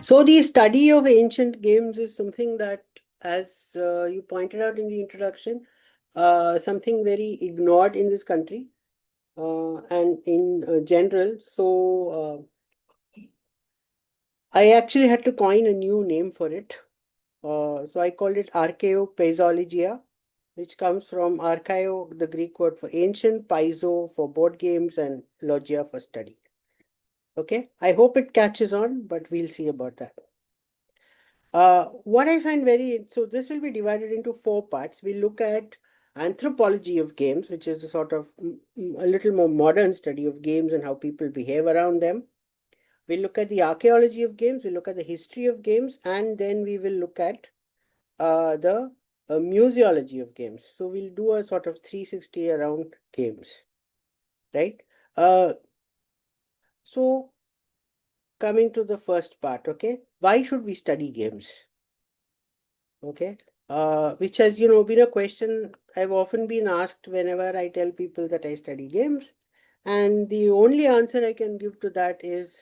So the study of ancient games is something that, as you pointed out in the introduction, something very ignored in this country and in general. So I actually had to coin a new name for it. So I called it archaeopaisologia, which comes from archaeo, the Greek word for ancient, paizo for board games, and logia for study. Okay, I hope it catches on, but we'll see about that. What I find so this will be divided into four parts. We'll look at anthropology of games, which is a sort of a little more modern study of games and how people behave around them. We'll look at the archaeology of games, we'll look at the history of games, and then we will look at the museology of games. So we'll do a sort of 360 around games, right? Uh, so coming to the first part, okay? Why should we study games? Okay, which has, been a question I've often been asked whenever I tell people that I study games. And the only answer I can give to that is,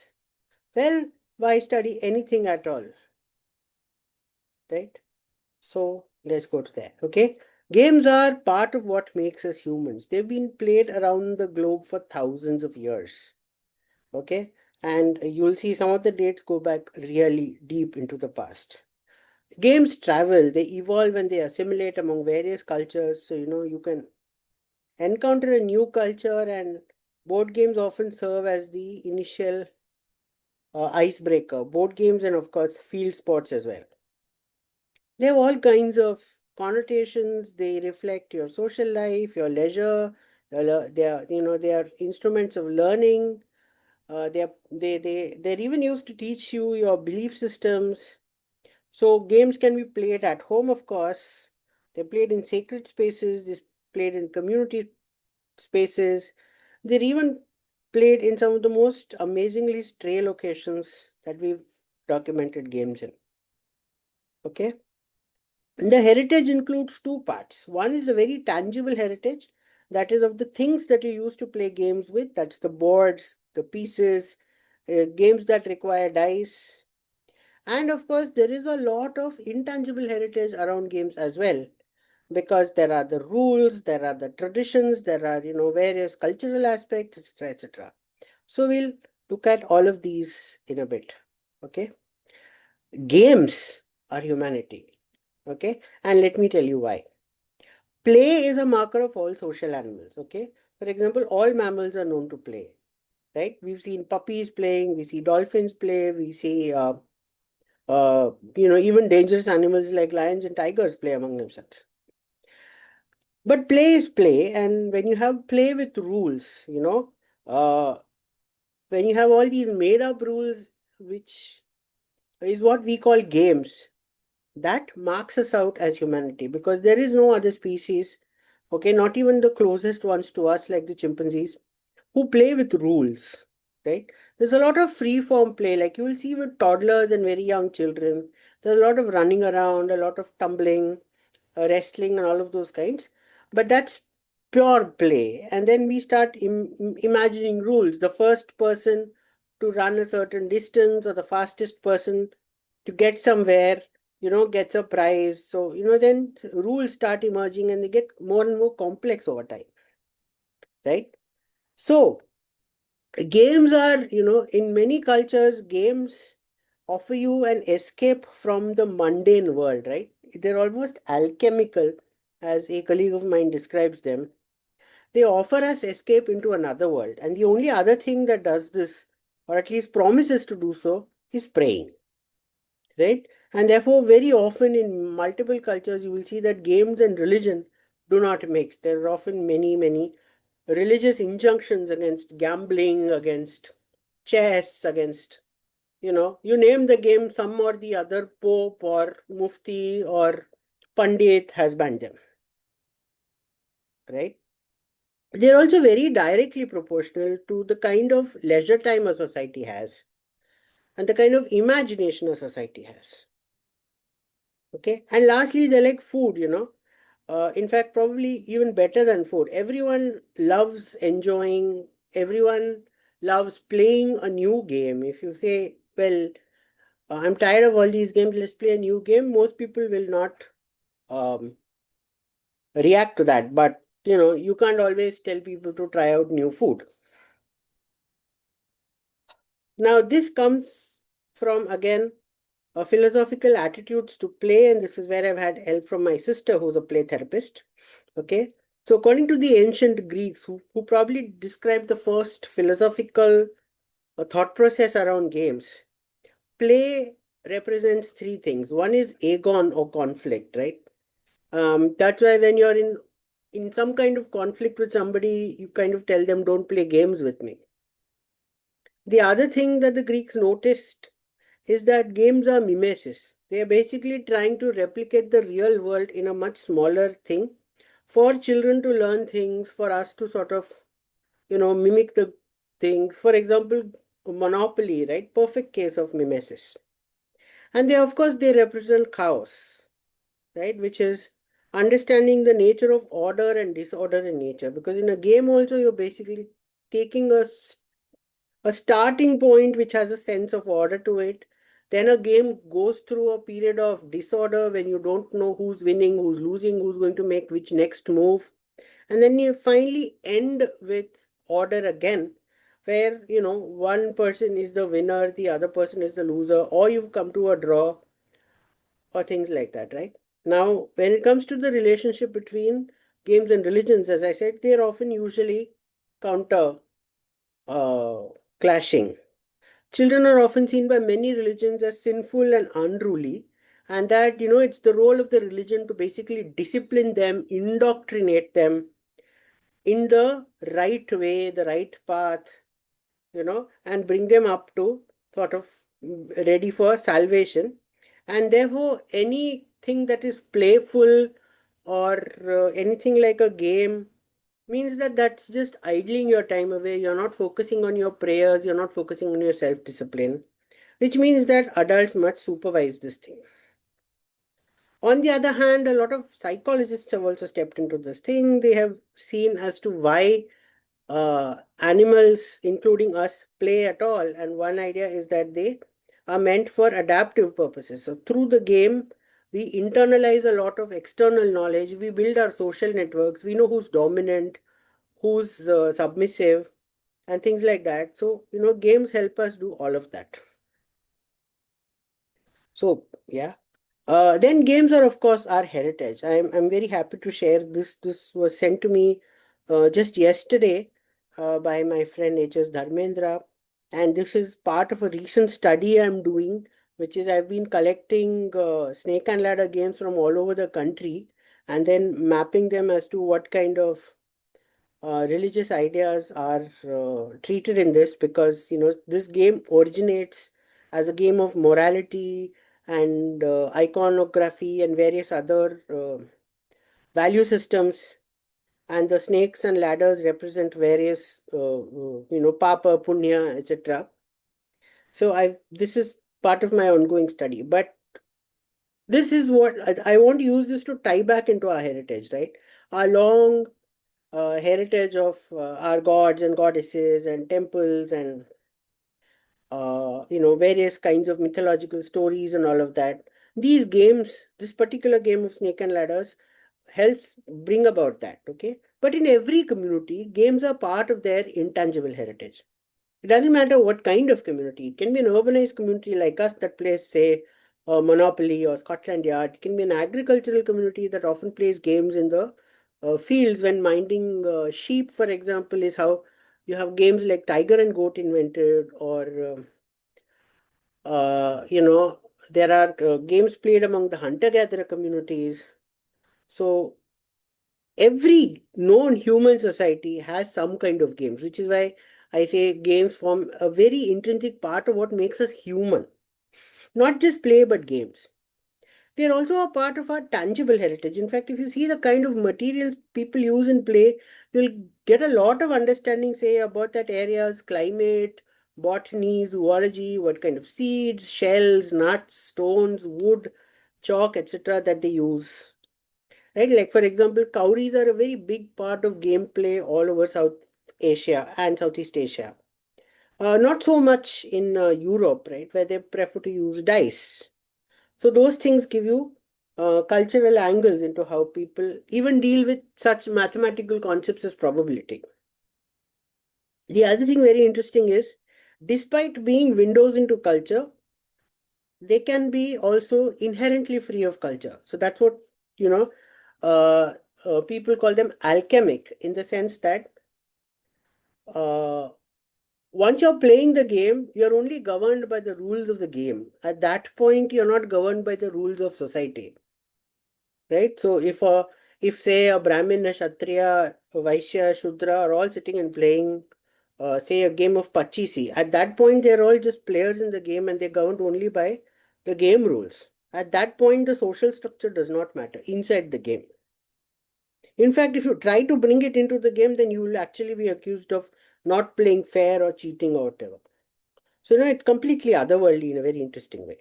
well, why study anything at all? Right? So let's go to that. Okay. Games are part of what makes us humans. They've been played around the globe for thousands of years. Okay. And you'll see some of the dates go back really deep into the past. Games travel, they evolve and they assimilate among various cultures. So, you can encounter a new culture, and board games often serve as the initial icebreaker. Board games and, of course, field sports as well. They have all kinds of connotations. They reflect your social life, your leisure. They are instruments of learning. They're even used to teach you your belief systems. So games can be played at home, of course. They're played in sacred spaces. They're played in community spaces. They're even played in some of the most amazingly stray locations that we've documented games in. Okay. And the heritage includes two parts. One is the very tangible heritage, that is of the things that you use to play games with. That's the boards, the pieces, games that require dice. And of course, there is a lot of intangible heritage around games as well, because there are the rules, there are the traditions, there are, various cultural aspects, etc., etc. So we'll look at all of these in a bit. Okay. Games are humanity. Okay. And let me tell you why. Play is a marker of all social animals. Okay. For example, all mammals are known to play, right? We've seen puppies playing, we see dolphins play, we see, even dangerous animals like lions and tigers play among themselves. But play is play, and when you have play with rules, when you have all these made up rules, which is what we call games, that marks us out as humanity, because there is no other species, okay, not even the closest ones to us, like the chimpanzees, who play with rules, right? There's a lot of free form play, like you will see with toddlers and very young children. There's a lot of running around, a lot of tumbling, wrestling, and all of those kinds. But that's pure play. And then we start imagining rules. The first person to run a certain distance, or the fastest person to get somewhere, gets a prize. So, then rules start emerging and they get more and more complex over time, right? So, games are, in many cultures, games offer you an escape from the mundane world, right? They're almost alchemical, as a colleague of mine describes them. They offer us escape into another world. And the only other thing that does this, or at least promises to do so, is praying, right? And therefore, very often in multiple cultures, you will see that games and religion do not mix. There are often many, many religious injunctions against gambling, against chess, against, you name the game, some or the other pope or mufti or pandit has banned them, right? They're also very directly proportional to the kind of leisure time a society has and the kind of imagination a society has. Okay. And lastly, they're like food, in fact, probably even better than food. Everyone loves everyone loves playing a new game. If you say, well, I'm tired of all these games, let's play a new game, most people will not um, react to that. But you can't always tell people to try out new food. Now, this comes from, again, philosophical attitudes to play, and this is where I've had help from my sister, who's a play therapist. Okay, so according to the ancient Greeks, who probably described the first philosophical thought process around games, play represents three things. One is agon or conflict, right? That's why when you're in some kind of conflict with somebody, you kind of tell them, don't play games with me. The other thing that the Greeks noticed is that games are mimesis. They are basically trying to replicate the real world in a much smaller thing for children to learn things, for us to sort of, mimic the things. For example, Monopoly, right? Perfect case of mimesis. And they, of course, they represent chaos, right? Which is understanding the nature of order and disorder in nature. Because in a game also, you're basically taking a starting point which has a sense of order to it. Then a game goes through a period of disorder when you don't know who's winning, who's losing, who's going to make which next move. And then you finally end with order again, where, one person is the winner, the other person is the loser, or you've come to a draw, or things like that, right? Now, when it comes to the relationship between games and religions, as I said, they're often usually counter uh, clashing. Children are often seen by many religions as sinful and unruly, and that, it's the role of the religion to basically discipline them, indoctrinate them in the right way, the right path, and bring them up to sort of ready for salvation. And therefore, anything that is playful or anything like a game means that that's just idling your time away. You're not focusing on your prayers, you're not focusing on your self discipline, which means that adults must supervise this thing. On the other hand, a lot of psychologists have also stepped into this thing. They have seen as to why animals, including us, play at all. And one idea is that they are meant for adaptive purposes. So, through the game, we internalize a lot of external knowledge. We build our social networks. We know who's dominant, who's submissive, and things like that. So, games help us do all of that. So, yeah. Then games are, of course, our heritage. I'm very happy to share this. This was sent to me just yesterday by my friend H.S. Dharmendra. And this is part of a recent study I'm doing, which is I've been collecting snake and ladder games from all over the country and then mapping them as to what kind of religious ideas are treated in this, because this game originates as a game of morality and iconography and various other value systems, and the snakes and ladders represent various papa, punya, etc. So I this is part of my ongoing study, but this is what I want to use this to tie back into our heritage, right? Our long heritage of our gods and goddesses and temples and various kinds of mythological stories and all of that. These games, this particular game of snake and ladders, helps bring about that. Okay, but in every community, games are part of their intangible heritage. It doesn't matter what kind of community. It can be an urbanized community like us that plays, say, Monopoly or Scotland Yard. It can be an agricultural community that often plays games in the fields when minding sheep, for example, is how you have games like Tiger and Goat invented, or there are games played among the hunter-gatherer communities. So every known human society has some kind of games, which is why I say games form a very intrinsic part of what makes us human. Not just play, but games. They're also a part of our tangible heritage. In fact, if you see the kind of materials people use in play, you'll get a lot of understanding, say, about that area's climate, botany, zoology, what kind of seeds, shells, nuts, stones, wood, chalk, etc. that they use. Right? Like, for example, cowries are a very big part of gameplay all over South Asia and Southeast Asia. Not so much in Europe, right, where they prefer to use dice. So those things give you cultural angles into how people even deal with such mathematical concepts as probability. The other thing very interesting is, despite being windows into culture, they can be also inherently free of culture. So that's what, you know, uh, people call them alchemic, in the sense that uh, once you're playing the game, you're only governed by the rules of the game. At that point, you're not governed by the rules of society, right? So if say a Brahmin, a Kshatriya, a Vaishya, Shudra are all sitting and playing, say a game of Pachisi, at that point they're all just players in the game and they're governed only by the game rules. At that point, the social structure does not matter inside the game. In fact, if you try to bring it into the game, then you will actually be accused of not playing fair or cheating or whatever. So, it's completely otherworldly in a very interesting way.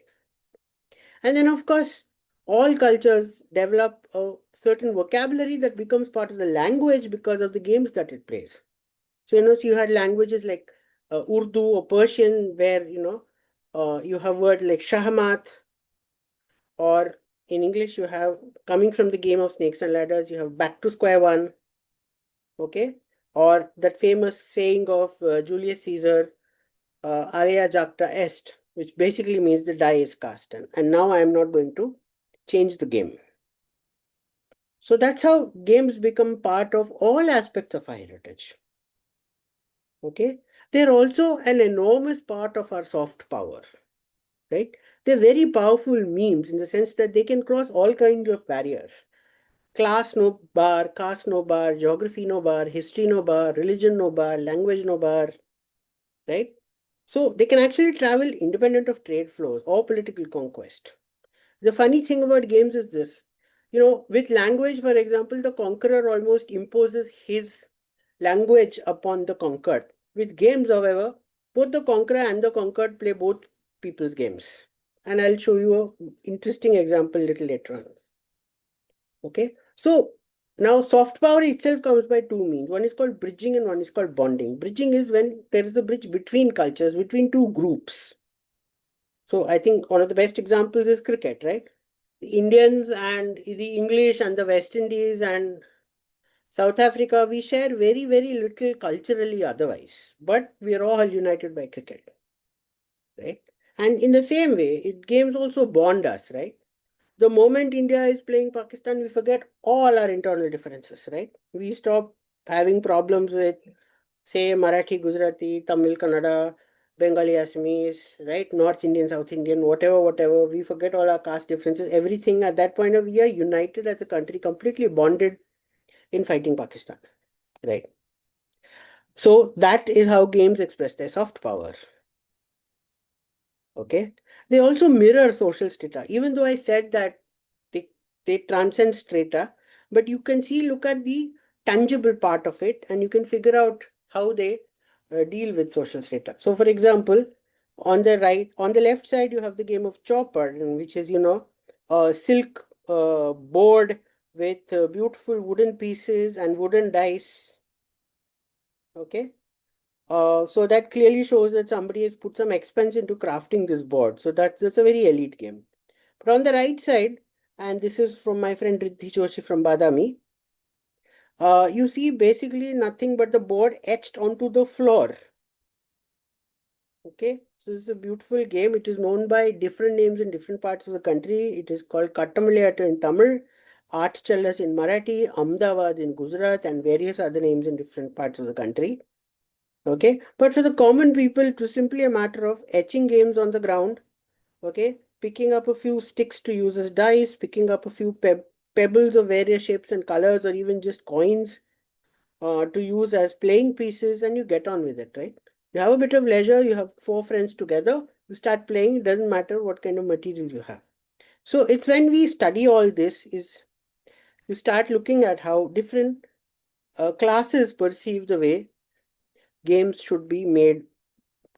And then, of course, all cultures develop a certain vocabulary that becomes part of the language because of the games that it plays. So, so you had languages like Urdu or Persian, where, you have words like Shahmat, or in English, you have, coming from the game of snakes and ladders, you have back to square one, okay? Or that famous saying of Julius Caesar, area jacta est, which basically means the die is cast. And now I am not going to change the game. So that's how games become part of all aspects of our heritage. Okay? They're also an enormous part of our soft power, right? They're very powerful memes in the sense that they can cross all kinds of barriers. Class no bar, caste no bar, geography no bar, history no bar, religion no bar, language no bar, right? So they can actually travel independent of trade flows or political conquest. The funny thing about games is this, with language, for example, the conqueror almost imposes his language upon the conquered. With games, however, both the conqueror and the conquered play both people's games. And I'll show you an interesting example a little later on. Okay, so now soft power itself comes by two means. One is called bridging and one is called bonding. Bridging is when there is a bridge between cultures, between two groups. So I think one of the best examples is cricket, right? The Indians and the English and the West Indies and South Africa, we share very, very little culturally otherwise, but we are all united by cricket, right? And in the same way, games also bond us, right? The moment India is playing Pakistan, we forget all our internal differences, right? We stop having problems with, say, Marathi, Gujarati, Tamil, Kannada, Bengali, Assamese, right? North Indian, South Indian, whatever. We forget all our caste differences. Everything at that point of, we are united as a country, completely bonded in fighting Pakistan, right? So that is how games express their soft power. Okay. They also mirror social strata, even though I said that they, they transcend strata, but you can see, look at the tangible part of it, and you can figure out how they deal with social strata. So, for example, on the left side, you have the game of chopper, which is, a silk board with beautiful wooden pieces and wooden dice. Okay. So that clearly shows that somebody has put some expense into crafting this board. So that's a very elite game. But on the right side, and this is from my friend Riddhi Joshi from Badami, you see basically nothing but the board etched onto the floor. Okay, so this is a beautiful game. It is known by different names in different parts of the country. It is called Kattamaliyattu in Tamil, Archaeology in Marathi, Ahmedabad in Gujarat, and various other names in different parts of the country. Okay, but for the common people, it was simply a matter of etching games on the ground. Okay, picking up a few sticks to use as dice, picking up a few pebbles of various shapes and colors, or even just coins to use as playing pieces, and you get on with it, right? You have a bit of leisure, you have four friends together, you start playing, it doesn't matter what kind of material you have. So it's when we study all this, is you start looking at how different classes perceive the way games should be made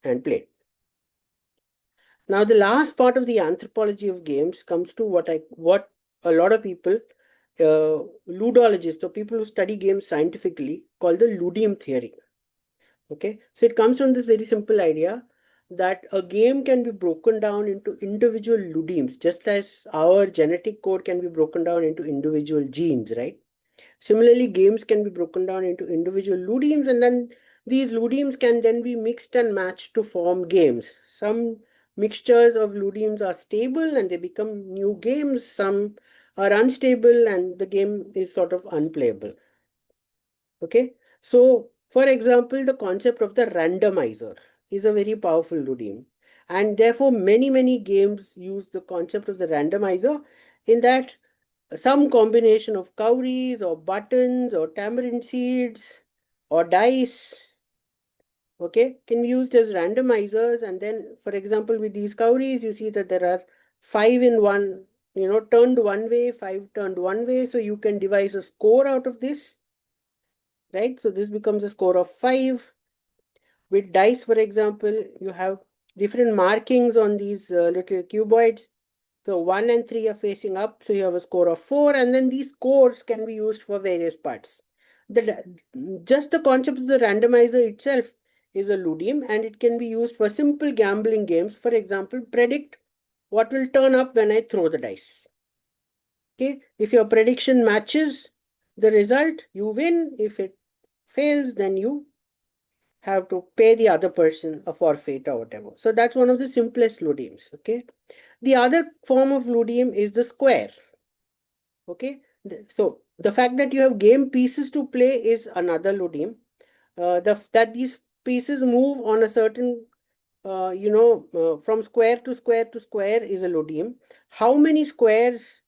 and played. Now, the last part of the anthropology of games comes to what a lot of people, ludologists or people who study games scientifically, call the ludium theory. Okay, so it comes from this very simple idea that a game can be broken down into individual ludemes, just as our genetic code can be broken down into individual genes, right? Similarly, games can be broken down into individual ludemes, and then these ludemes can then be mixed and matched to form games. Some mixtures of ludemes are stable and they become new games, some are unstable and the game is sort of unplayable. Okay, so for example, the concept of the randomizer is a very powerful ludeme, and therefore many games use the concept of the randomizer, in that some combination of cowries or buttons or tamarind seeds or dice, okay, can be used as randomizers. And then, for example, with these cowries, you see that there are 5 in 1, turned one way, 5 turned one way. So you can devise a score out of this, right? So this becomes a score of 5. With dice, for example, you have different markings on these little cuboids. So 1 and 3 are facing up, so you have a score of 4, and then these scores can be used for various parts. Just the concept of the randomizer itself is a ludeme, and it can be used for simple gambling games. For example, predict what will turn up when I throw the dice. Okay, if your prediction matches the result, you win. If it fails, then you have to pay the other person a forfeit or whatever. So that's one of the simplest ludemes. Okay. The other form of ludeme is the square. Okay. So the fact that you have game pieces to play is another ludeme. That these pieces move on a certain, from square to square to square is a ludeme. How many squares,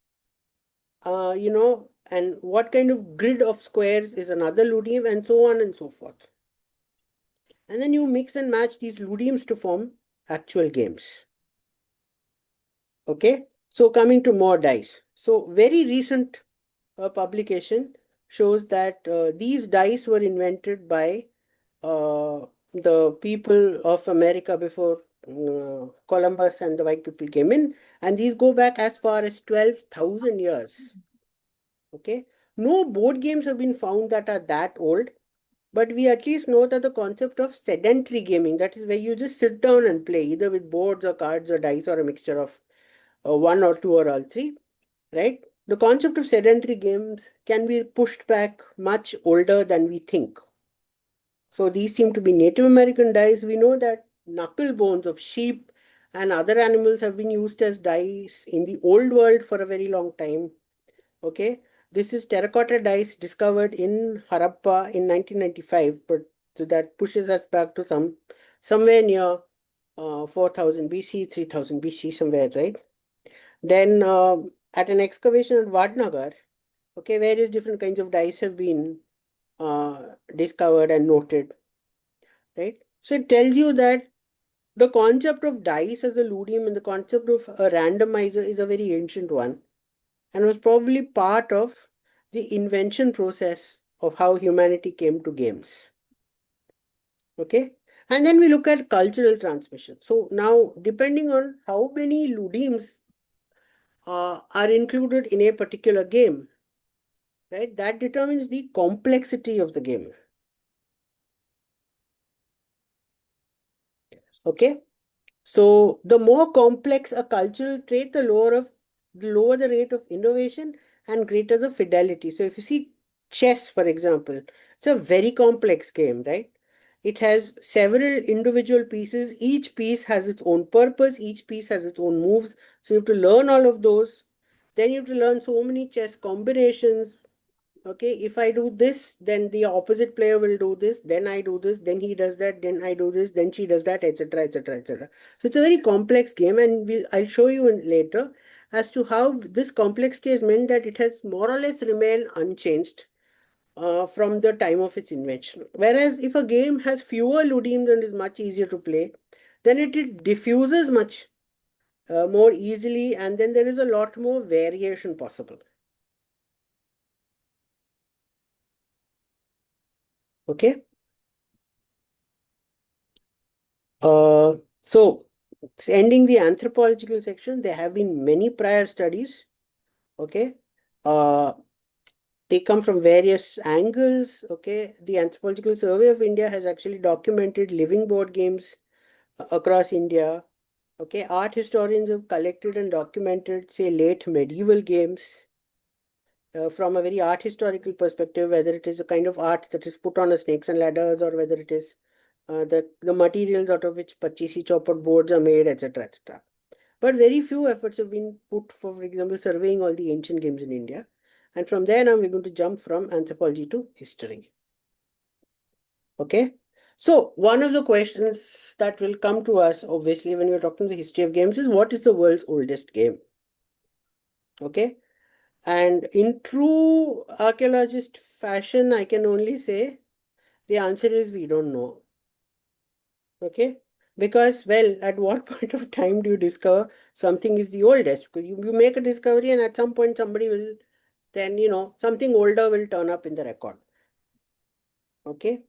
and what kind of grid of squares is another ludeme, and so on and so forth. And then you mix and match these ludemes to form actual games. Okay, so coming to more dice. So very recent publication shows that these dice were invented by the people of America before Columbus and the white people came in, and these go back as far as 12,000 years. Okay, no board games have been found that are that old, but we at least know that the concept of sedentary gaming, that is where you just sit down and play, either with boards or cards or dice or a mixture of one or two or all three, right? The concept of sedentary games can be pushed back much older than we think. So these seem to be Native American dice. We know that knuckle bones of sheep and other animals have been used as dice in the old world for a very long time. Okay, this is terracotta dice discovered in Harappa in 1995, but that pushes us back to somewhere near 4000 BC, 3000 BC, somewhere, right? Then at an excavation at Vadnagar, okay, various different kinds of dice have been discovered and noted, right? So it tells you that the concept of dice as a ludium and the concept of a randomizer is a very ancient one, and was probably part of the invention process of how humanity came to games. Okay, and then we look at cultural transmission. So now, depending on how many ludiums are included in a particular game, right, that determines the complexity of the game. Okay, so the more complex a cultural trait, the lower the rate of innovation and greater the fidelity. So if you see chess, for example, it's a very complex game, right? It has several individual pieces. Each piece has its own purpose. Each piece has its own moves. So you have to learn all of those. Then you have to learn so many chess combinations. Okay, if I do this, then the opposite player will do this, then I do this, then he does that, then I do this, then she does that, etc., etc., etc. So it's a very complex game, and I'll show you later as to how this complexity has meant that it has more or less remained unchanged from the time of its invention. Whereas if a game has fewer ludiums and is much easier to play, then it diffuses much more easily, and then there is a lot more variation possible. Okay. So ending the anthropological section, there have been many prior studies. Okay. Uh, They come from various angles. Okay, the Anthropological Survey of India has actually documented living board games across India. Okay, art historians have collected and documented, say, late medieval games from a very art historical perspective, whether it is a kind of art that is put on a snakes and ladders, or whether it is the materials out of which pachisi chopper boards are made, etc., etc. But very few efforts have been put for example, surveying all the ancient games in India. And from there, now we're going to jump from anthropology to history. Okay. So one of the questions that will come to us, obviously, when we're talking the history of games is, what is the world's oldest game? Okay. And in true archaeologist fashion, I can only say the answer is we don't know. Okay. Because, well, at what point of time do you discover something is the oldest? Because you make a discovery, and at some point somebody will then, something older will turn up in the record. Okay.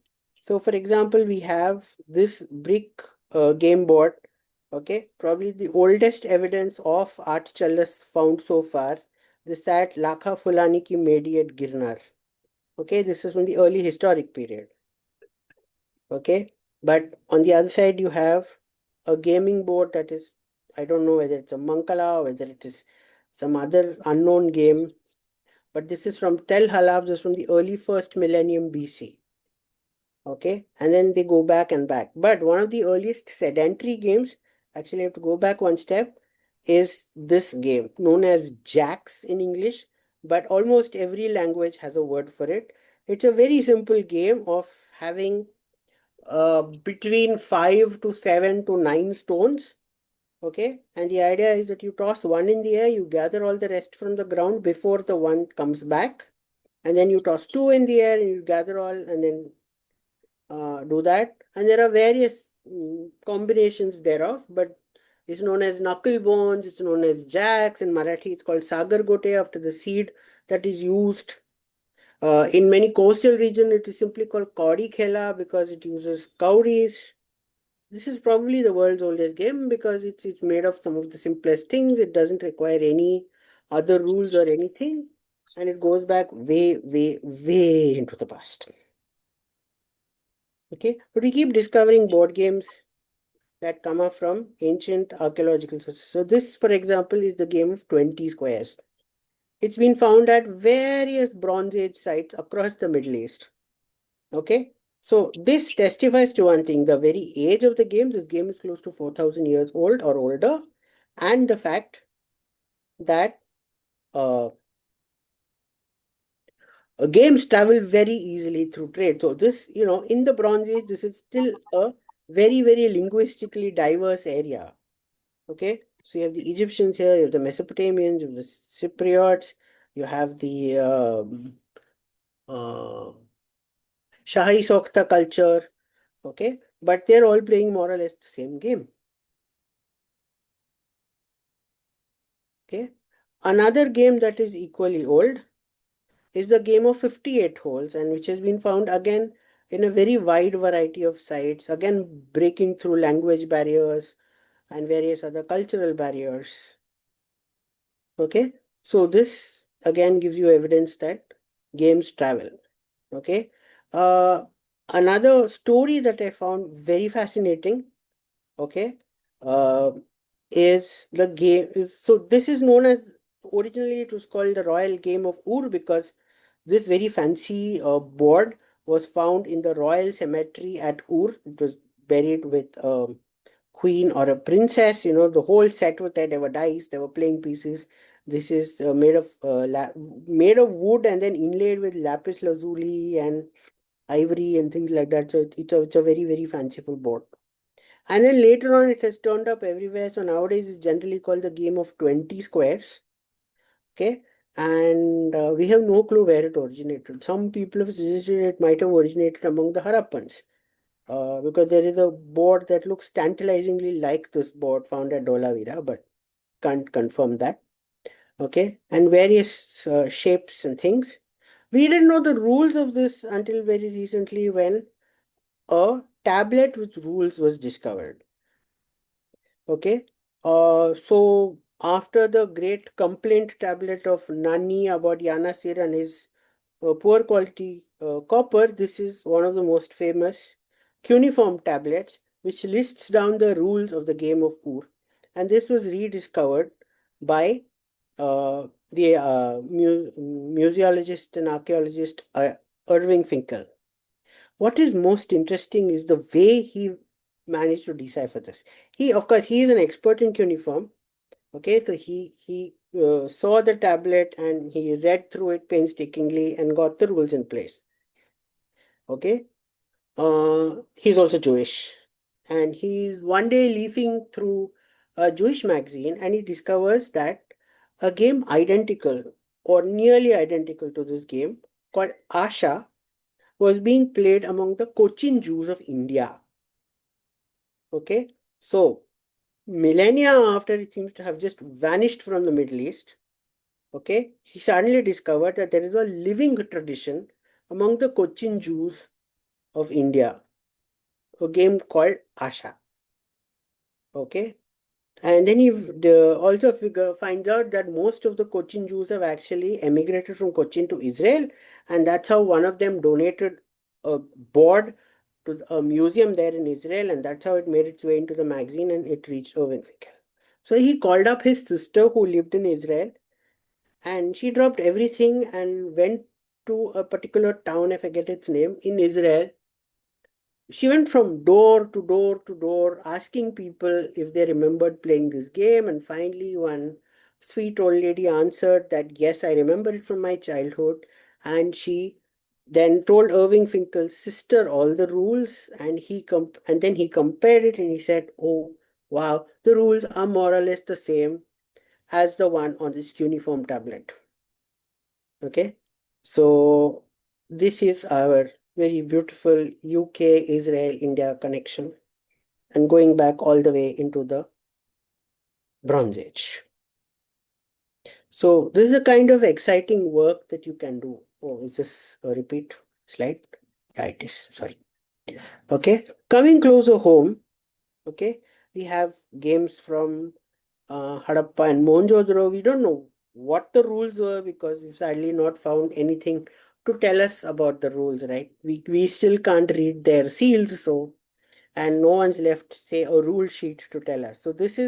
So for example, we have this brick game board. Okay. Probably the oldest evidence of art challus found so far. This at Lakha Fulani ki Medi at Girnar. Okay. This is from the early historic period. Okay. But on the other side, you have a gaming board that is, I don't know whether it's a Mankala or whether it is some other unknown game. But this is from Tel Halaf, this is from the early first millennium BC. Okay, and then they go back and back. But one of the earliest sedentary games, actually, I have to go back one step, is this game known as jacks in English, but almost every language has a word for it. It's a very simple game of having between 5 to 7 to 9 stones. Okay, and the idea is that you toss one in the air, you gather all the rest from the ground before the one comes back, and then you toss two in the air and you gather all, and then do that. And there are various combinations thereof, but it's known as knuckle bones, it's known as jacks. In Marathi, it's called sagar gote after the seed that is used. In many coastal regions, it is simply called kauri khela because it uses kauris. This is probably the world's oldest game because it's made of some of the simplest things. It doesn't require any other rules or anything, and it goes back way, way, way into the past. Okay, but we keep discovering board games that come up from ancient archaeological sources. So this, for example, is the game of 20 squares. It's been found at various Bronze Age sites across the Middle East. Okay, so this testifies to one thing: the very age of the game. This game is close to 4,000 years old or older, and the fact that uh, games travel very easily through trade. So this, in the Bronze Age, this is still a very, very linguistically diverse area. Okay, so you have the Egyptians here, you have the Mesopotamians, you have the Cypriots, you have the uh, Shahi Sokta culture. Okay, but they're all playing more or less the same game. Okay, another game that is equally old is the game of 58 holes, and which has been found again in a very wide variety of sites, again breaking through language barriers and various other cultural barriers. Okay, so this again gives you evidence that games travel. Okay, uh, another story that I found very fascinating, okay, uh, is the game. So this is known as, originally it was called the Royal Game of Ur because this very fancy board was found in the royal cemetery at Ur. It was buried with queen or a princess. The whole set was there. There were dice, there were playing pieces. This is made of wood and then inlaid with lapis lazuli and ivory and things like that. So it's a very, very fanciful board. And then later on, it has turned up everywhere. So nowadays, it's generally called the game of 20 squares. Okay. And we have no clue where it originated. Some people have suggested it might have originated among the Harappans. Because there is a board that looks tantalizingly like this board found at Dholavira, but can't confirm that. Okay, and various shapes and things. We didn't know the rules of this until very recently when a tablet with rules was discovered. Okay, so after the great complaint tablet of Nani about Yanasir and his poor quality copper. This is one of the most famous cuneiform tablets which lists down the rules of the game of Ur. And this was rediscovered by the museologist and archaeologist Irving Finkel. What is most interesting is the way he managed to decipher this. Of course, he is an expert in cuneiform. Okay, so he saw the tablet and he read through it painstakingly and got the rules in place. Okay, he's also Jewish, and he's one day leafing through a Jewish magazine and he discovers that a game identical or nearly identical to this game called Asha was being played among the Cochin Jews of India. Okay, so millennia after it seems to have just vanished from the Middle East, okay, he suddenly discovered that there is a living tradition among the Cochin Jews of India, a game called Asha. Okay, and then he also finds out that most of the Cochin Jews have actually emigrated from Cochin to Israel, and that's how one of them donated a board to a museum there in Israel, and that's how it made its way into the magazine and it reached Irving Finkel. So he called up his sister who lived in Israel, and she dropped everything and went to a particular town, I forget its name, in Israel. She went from door to door to door asking people if they remembered playing this game, and finally one sweet old lady answered that yes, I remember it from my childhood. And she then told Irving Finkel's sister all the rules, and and then he compared it and he said, oh wow, the rules are more or less the same as the one on this uniform tablet. Okay, so this is our very beautiful UK Israel India connection, and going back all the way into the Bronze Age. So this is a kind of exciting work that you can do. Oh, is this a repeat slide? Yeah, it is. Sorry. Okay, coming closer home. Okay, we have games from Harappa and Mohenjo-daro. We don't know what the rules were because we've sadly not found anything to tell us about the rules, right? We still can't read their seals, so, and no one's left, say, a rule sheet to tell us. So this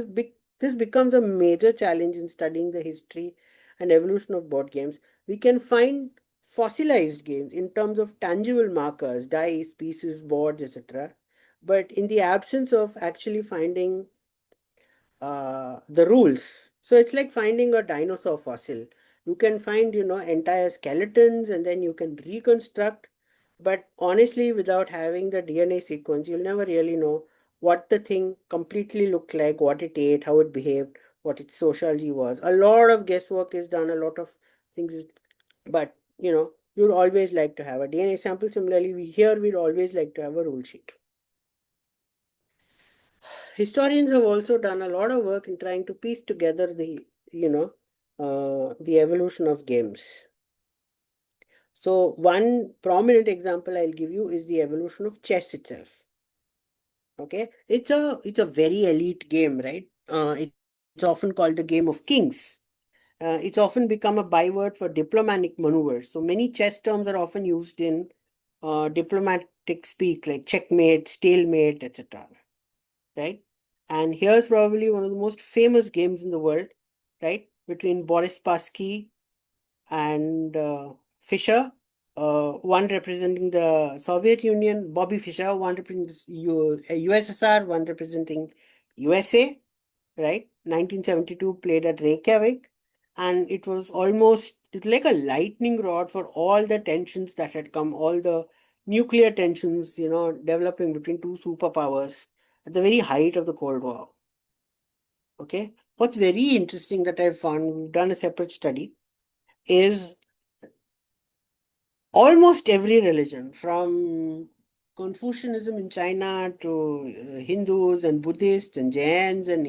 becomes a major challenge in studying the history and evolution of board games. We can find fossilized games in terms of tangible markers, dice, pieces, boards, etc. But in the absence of actually finding the rules. So it's like finding a dinosaur fossil. You can find, entire skeletons and then you can reconstruct. But honestly, without having the DNA sequence, you'll never really know what the thing completely looked like, what it ate, how it behaved, what its sociology was. A lot of guesswork is done, a lot of things, but you'd always like to have a DNA sample. Similarly, we'd always like to have a rule sheet. Historians have also done a lot of work in trying to piece together the evolution of games. So one prominent example I'll give you is the evolution of chess itself. Okay, it's a very elite game, right? It's often called the game of kings. It's often become a byword for diplomatic maneuvers. So many chess terms are often used in diplomatic speak, like checkmate, stalemate, etc. Right? And here's probably one of the most famous games in the world, right? Between Boris Spassky and Fischer, one representing the Soviet Union, Bobby Fischer, one representing USSR, one representing USA, right? 1972 played at Reykjavik, and it was like a lightning rod for all the tensions that had come, all the nuclear tensions, developing between two superpowers at the very height of the Cold War. Okay, what's very interesting that I found, we've done a separate study, is almost every religion, from Confucianism in China to Hindus and Buddhists and Jains and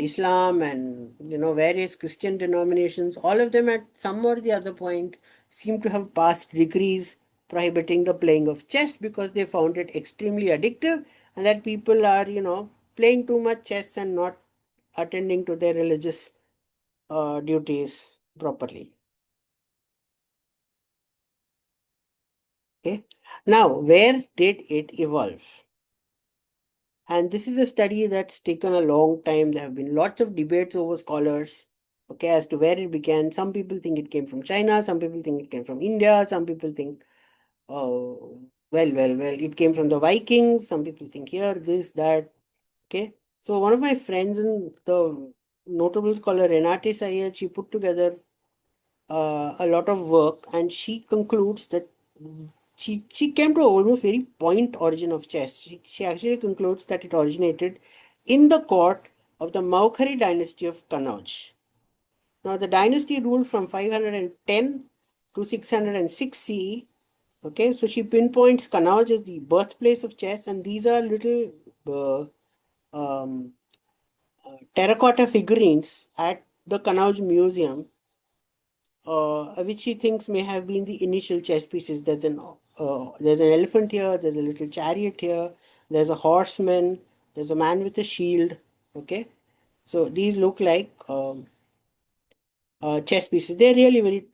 Islam and various Christian denominations, all of them at some or the other point seem to have passed decrees prohibiting the playing of chess because they found it extremely addictive, and that people are playing too much chess and not attending to their religious duties properly. Okay. Now, where did it evolve? And this is a study that's taken a long time. There have been lots of debates over scholars, okay, as to where it began. Some people think it came from China, some people think it came from India, some people think, it came from the Vikings, some people think here, this, that, okay. So one of my friends and the notable scholar Renate Sayed, she put together a lot of work, and she concludes that she came to a almost very point origin of chess. She actually concludes that it originated in the court of the Maukhari dynasty of Kannauj. Now, the dynasty ruled from 510 to 606 CE. Okay, so she pinpoints Kannauj as the birthplace of chess, and these are little uh, um, terracotta figurines at the Kannauj Museum, which she thinks may have been the initial chess pieces. There's an elephant here, there's a little chariot here, there's a horseman, there's a man with a shield. Okay, so these look like chess pieces. They're really very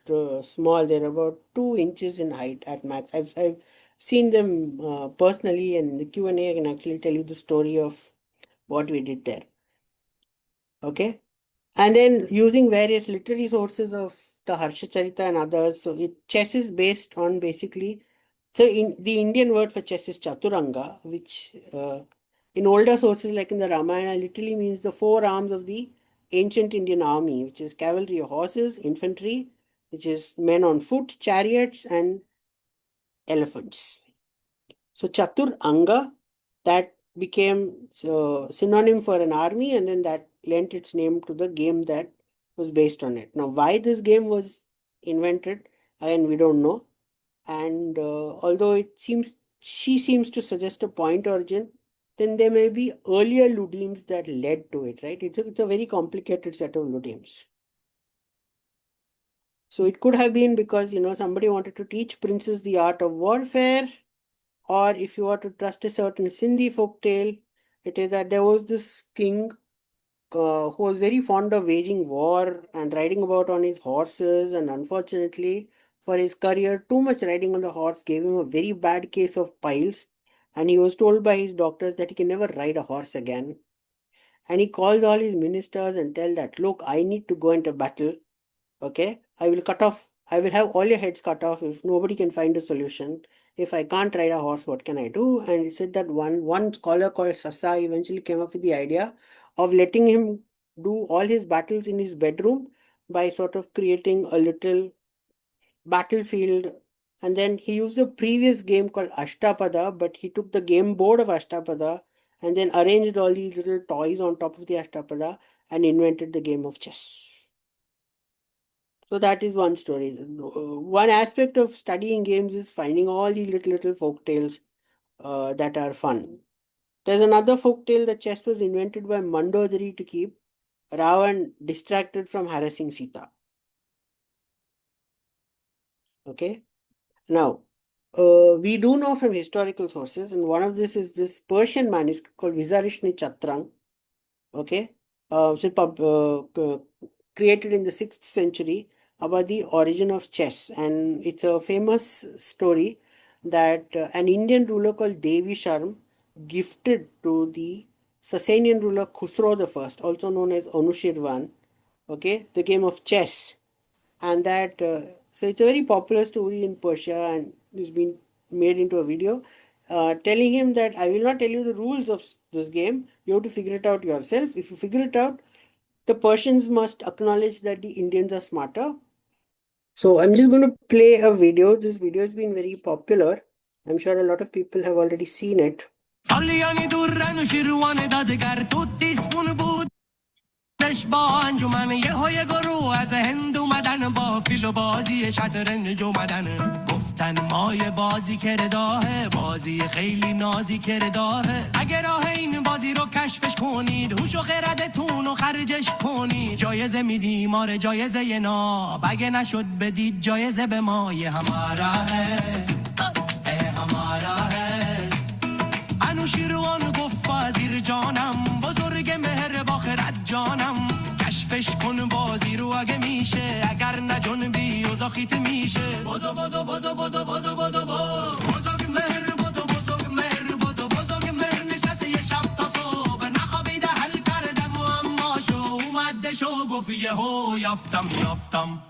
small. They're about 2 inches in height at max. I've seen them personally, and in the Q&A I can actually tell you the story of what we did there. Okay. And then using various literary sources of the Harsha Charita and others. So chess is based on basically, so in the Indian word for chess is Chaturanga, which in older sources like in the Ramayana literally means the four arms of the ancient Indian army, which is cavalry or horses, infantry, which is men on foot, chariots, and elephants. So Chatur Anga, that became synonym for an army, and then that lent its name to the game that was based on it. Now, why this game was invented, again, we don't know. And although she seems to suggest a point origin, then there may be earlier ludims that led to it, right? It's a very complicated set of ludims. So it could have been because, somebody wanted to teach princes the art of warfare, or if you were to trust a certain Sindhi folktale, it is that there was this king who was very fond of waging war and riding about on his horses, and unfortunately for his career, too much riding on the horse gave him a very bad case of piles, and he was told by his doctors that he can never ride a horse again. And he calls all his ministers and tell that, look, I need to go into battle. Okay, I will have all your heads cut off if nobody can find a solution. If I can't ride a horse, what can I do? And he said that one scholar called Sasa eventually came up with the idea of letting him do all his battles in his bedroom by sort of creating a little battlefield. And then he used a previous game called Ashtapada, but he took the game board of Ashtapada and then arranged all these little toys on top of the Ashtapada and invented the game of chess. So that is one story. One aspect of studying games is finding all the little folk tales that are fun. There's another folk tale that chess was invented by Mandodari to keep Ravan distracted from harassing Sita. Okay. Now, we do know from historical sources, and one of this is this Persian manuscript called Vizarishni Chatrang. Okay. Created in the 6th century about the origin of chess. And it's a famous story that an Indian ruler called Devi Sharm gifted to the Sasanian ruler Khusro I, also known as Anushirvan, okay, the game of chess. And that, so it's a very popular story in Persia, and it's been made into a video telling him that I will not tell you the rules of this game. You have to figure it out yourself. If you figure it out, the Persians must acknowledge that the Indians are smarter. So I'm just going to play a video. This video has been very popular. I'm sure a lot of people have already seen it. با انجمن یه های گروه از هند اومدن با فیل و بازی شطرنج اومدن گفتن مای بازی کرداهه بازی خیلی نازی کرداهه اگه راه این بازی رو کشفش کنید هوش و خردتون رو خرجش کنید جایزه میدیم آره جایزه ناب اگه نشد بدید جایزه به ما یه همارا همارا انوشیروان گفت وزیر جانم بزرگ مهر با خرد جانم کشفش کن بازی رو اگه میشه اگر نه جنبی و زاخیت میشه بدو بدو بدو بدو بدو بدو بدو یهو یافتم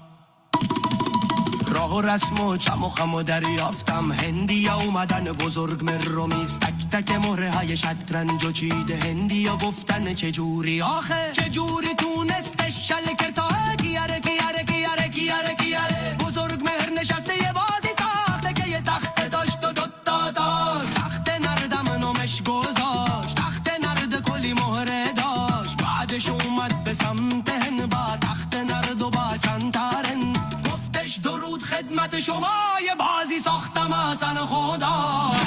راه و رسم و چم و خم و دریافتم هندیا اومدن بزرگ مرومیز تک تک مهره های شطرنج و چیده هندیا گفتن چجوری آخه چجوری تونستش شلکر تا کیاره بزرگ مهر نشسته یه بازی ساخته که یه تخت داشت و دوتا داشت تخت نردم نامش گذاشت تخت نرد کلی مهره داشت بعدش اومد به سمت هن با تخت نرد و با چند ترن گفتش درود خدمت شما یه بازی ساختم اصلا خدا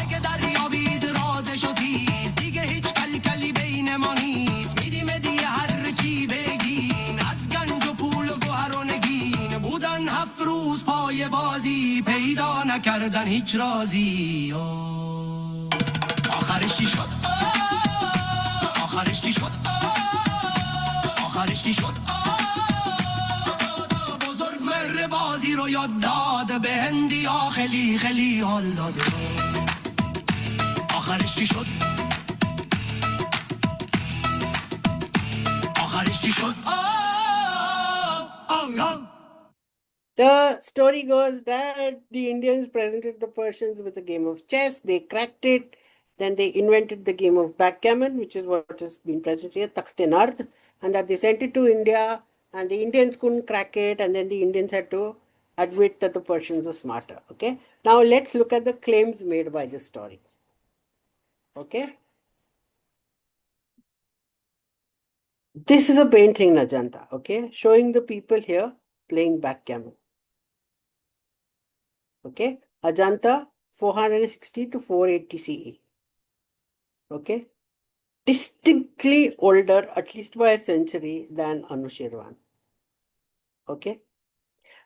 اگه دریابید رازش و تیز دیگه هیچ کلی بین ما نیست میدیم دیگه هر چی بگین از گنج و پول و گوهر و نگین بودن 7 روز پای بازی پیدا نکردن هیچ رازی آخرش چی شد آخرش چی شد آخرش چی شد بزرگ مر بازی رو یاد داد به هندیا خیلی حال داده آخرش چی شد آخرش چی شد The story goes that the Indians presented the Persians with a game of chess. They cracked it. Then they invented the game of backgammon, which is what has been presented here, takht-e-nard, and that they sent it to India, and the Indians couldn't crack it, and then the Indians had to admit that the Persians were smarter. Okay. Now let's look at the claims made by this story. Okay. This is a painting in Ajanta, okay, showing the people here playing backgammon. Okay, Ajanta 460 to 480 CE. Okay, distinctly older, at least by a century, than Anushirvan. Okay,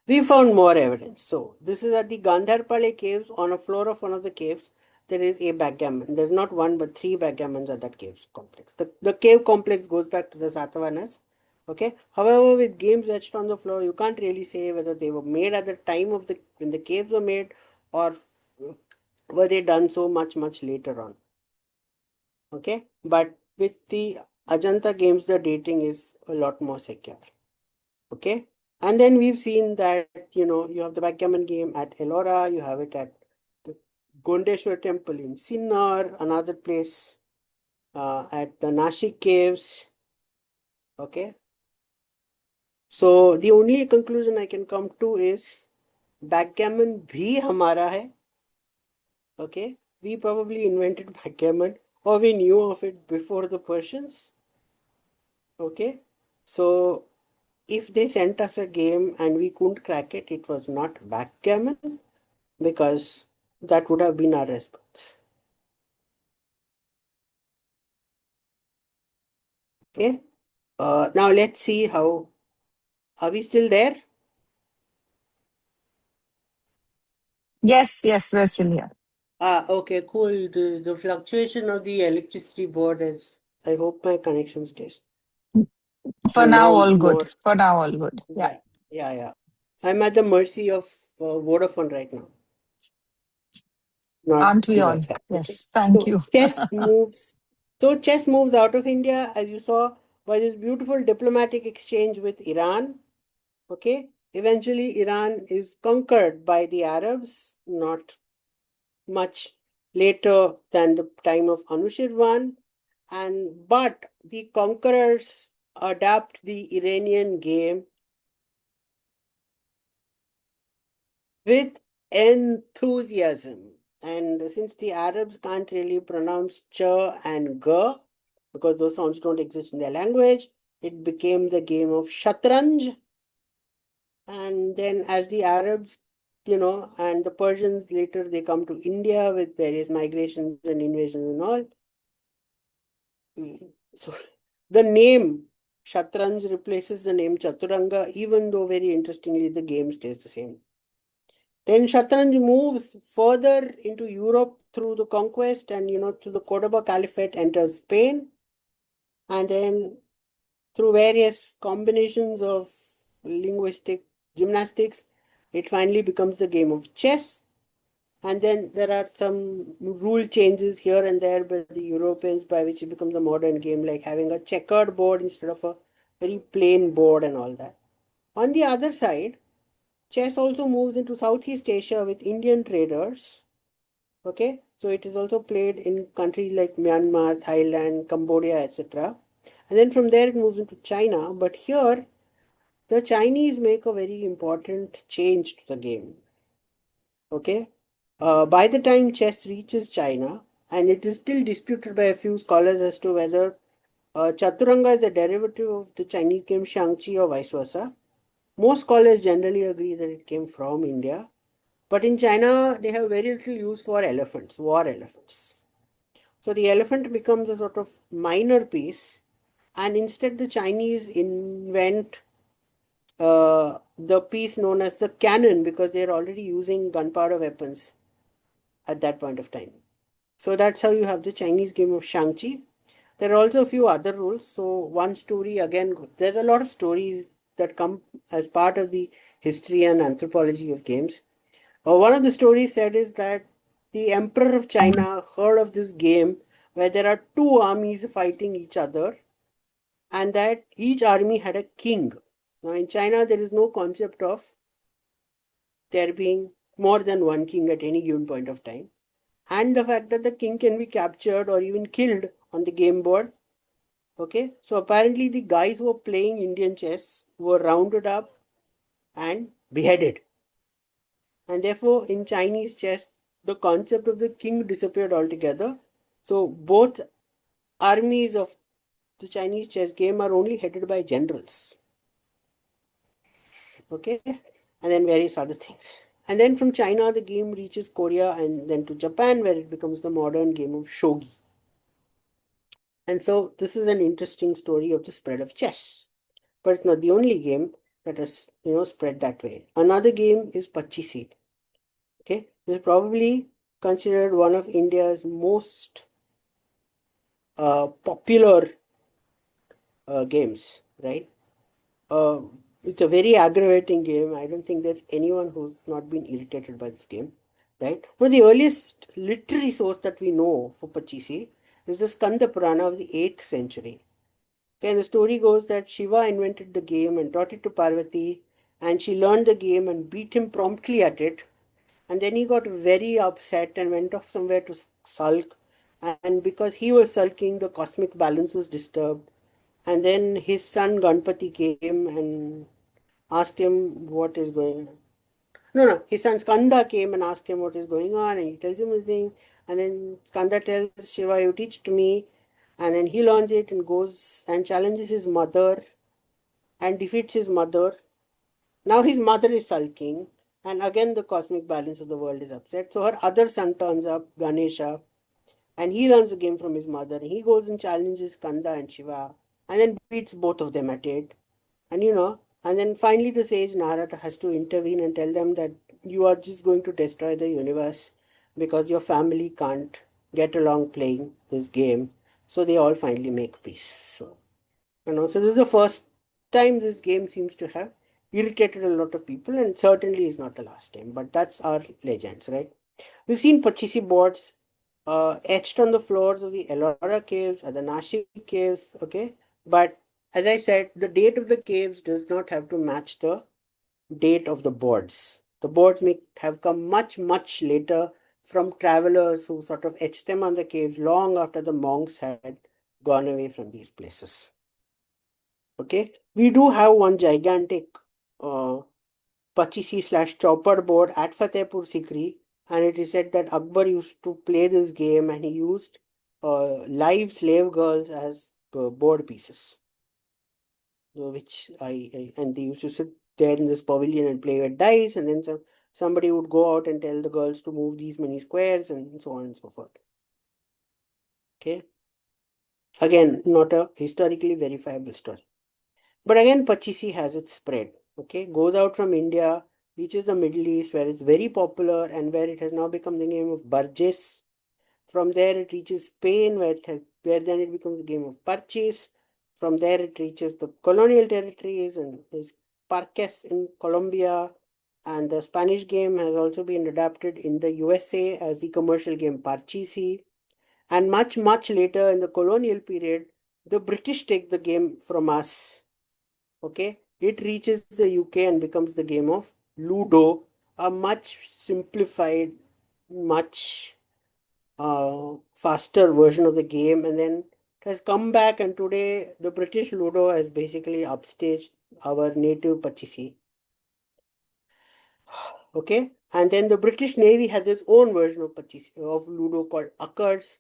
we found more evidence. So, this is at the Gandharpale caves. On a floor of one of the caves, there is a backgammon. There's not one but 3 backgammons at that cave complex. The cave complex goes back to the Satavahanas. Okay. However, with games etched on the floor, you can't really say whether they were made at the time of when the caves were made, or were they done so much later on. Okay, but with the Ajanta games, the dating is a lot more secure. Okay, and then we've seen that you have the backgammon game at Ellora, you have it at the Gondeshwar temple in Sinnar, another place at the Nashik caves. Okay, so the only conclusion I can come to is backgammon bhi hamara hai. Okay, we probably invented backgammon, or we knew of it before the Persians. Okay, so if they sent us a game and we couldn't crack it, it was not backgammon, because that would have been our response. Okay, now let's see how. Are we still there? Yes, we're still here. Okay, cool. The fluctuation of the electricity board is. I hope my connection stays. For I'm now, now all more. good. For now, all good. Yeah. Yeah. I'm at the mercy of Vodafone right now. Not Aren't we the all? Wi-Fi. Okay. Yes. Thank you. Chess moves. So chess moves out of India, as you saw, by this beautiful diplomatic exchange with Iran. Okay. Eventually, Iran is conquered by the Arabs, not much later than the time of Anushirvan. But the conquerors adapt the Iranian game with enthusiasm. And since the Arabs can't really pronounce ch and g, because those sounds don't exist in their language, it became the game of shatranj. And then as the Arabs, and the Persians later, they come to India with various migrations and invasions and all. So the name shatranj replaces the name chaturanga, even though very interestingly the game stays the same. Then Shatranj moves further into Europe through the conquest, and through the Cordoba Caliphate enters Spain, and then through various combinations of linguistic gymnastics, it finally becomes the game of chess. And then there are some rule changes here and there by the Europeans, by which it becomes a modern game, like having a checkered board instead of a very plain board and all that. On the other side, chess also moves into Southeast Asia with Indian traders. Okay, so it is also played in countries like Myanmar, Thailand, Cambodia, etc. And then from there it moves into China. But here, the Chinese make a very important change to the game. Okay, by the time chess reaches China, and it is still disputed by a few scholars as to whether Chaturanga is a derivative of the Chinese game Shangqi or vice versa. Most scholars generally agree that it came from India. But in China, they have very little use for elephants, war elephants. So the elephant becomes a sort of minor piece, and instead the Chinese invent the piece known as the cannon because they are already using gunpowder weapons at that point of time. So that's how you have the Chinese game of Shangqi. There are also a few other rules. So one story again, there's a lot of stories that come as part of the history and anthropology of games. One of the stories said is that the emperor of China heard of this game where there are two armies fighting each other and that each army had a king. Now, in China, there is no concept of there being more than one king at any given point of time. And the fact that the king can be captured or even killed on the game board. Okay, so apparently the guys who were playing Indian chess were rounded up and beheaded. And therefore, in Chinese chess, the concept of the king disappeared altogether. So both armies of the Chinese chess game are only headed by generals. Okay, and then various other things. And then from China, the game reaches Korea and then to Japan, where it becomes the modern game of shogi. And so this is an interesting story of the spread of chess. But it's not the only game that has spread that way. Another game is Pachisi. Okay, this is probably considered one of India's most popular games, right? Uh, it's a very aggravating game. I don't think there's anyone who's not been irritated by this game, right? Well, the earliest literary source that we know for Pachisi is the Skanda Purana of the 8th century. Okay, and the story goes that Shiva invented the game and taught it to Parvati, and she learned the game and beat him promptly at it. And then he got very upset and went off somewhere to sulk. And because he was sulking, the cosmic balance was disturbed. And then his son Ganpati came and asked him what is going on. No, his son Skanda came and asked him what is going on, and he tells him the thing. And then Skanda tells Shiva, "You teach to me." And then he learns it and goes and challenges his mother and defeats his mother. Now his mother is sulking, and again the cosmic balance of the world is upset. So her other son turns up, Ganesha, and he learns the game from his mother. And he goes and challenges Kanda and Shiva, and then beats both of them at it. And and then finally the sage Narada has to intervene and tell them that you are just going to destroy the universe because your family can't get along playing this game. So they all finally make peace. So this is the first time this game seems to have irritated a lot of people, and certainly is not the last time. But that's our legends, right? We've seen Pachisi boards etched on the floors of the Ellora caves or the Nashik caves, okay? But as I said, the date of the caves does not have to match the date of the boards. The boards may have come much, much later from travelers who sort of etched them on the caves long after the monks had gone away from these places. Okay, we do have one gigantic uh, Pachisi slash chopper board at Fatehpur Sikri, and it is said that Akbar used to play this game and he used live slave girls as board pieces, which and they used to sit there in this pavilion and play with dice, and then somebody would go out and tell the girls to move these many squares and so on and so forth. Okay, again, not a historically verifiable story. But again, Pachisi has its spread. Okay, goes out from India, reaches the Middle East where it's very popular and where it has now become the game of Burgess. From there, it reaches Spain where then it becomes the game of Parchis. From there, it reaches the colonial territories and is Parques in Colombia. And the Spanish game has also been adapted in the USA as the commercial game Parchisi. And much, much later in the colonial period, the British take the game from us. Okay, it reaches the UK and becomes the game of Ludo, a much simplified, much faster version of the game, and then it has come back, and today the British Ludo has basically upstaged our native Pachisi. Okay, and then the British Navy has its own version of Pachisi, of Ludo called Uckers,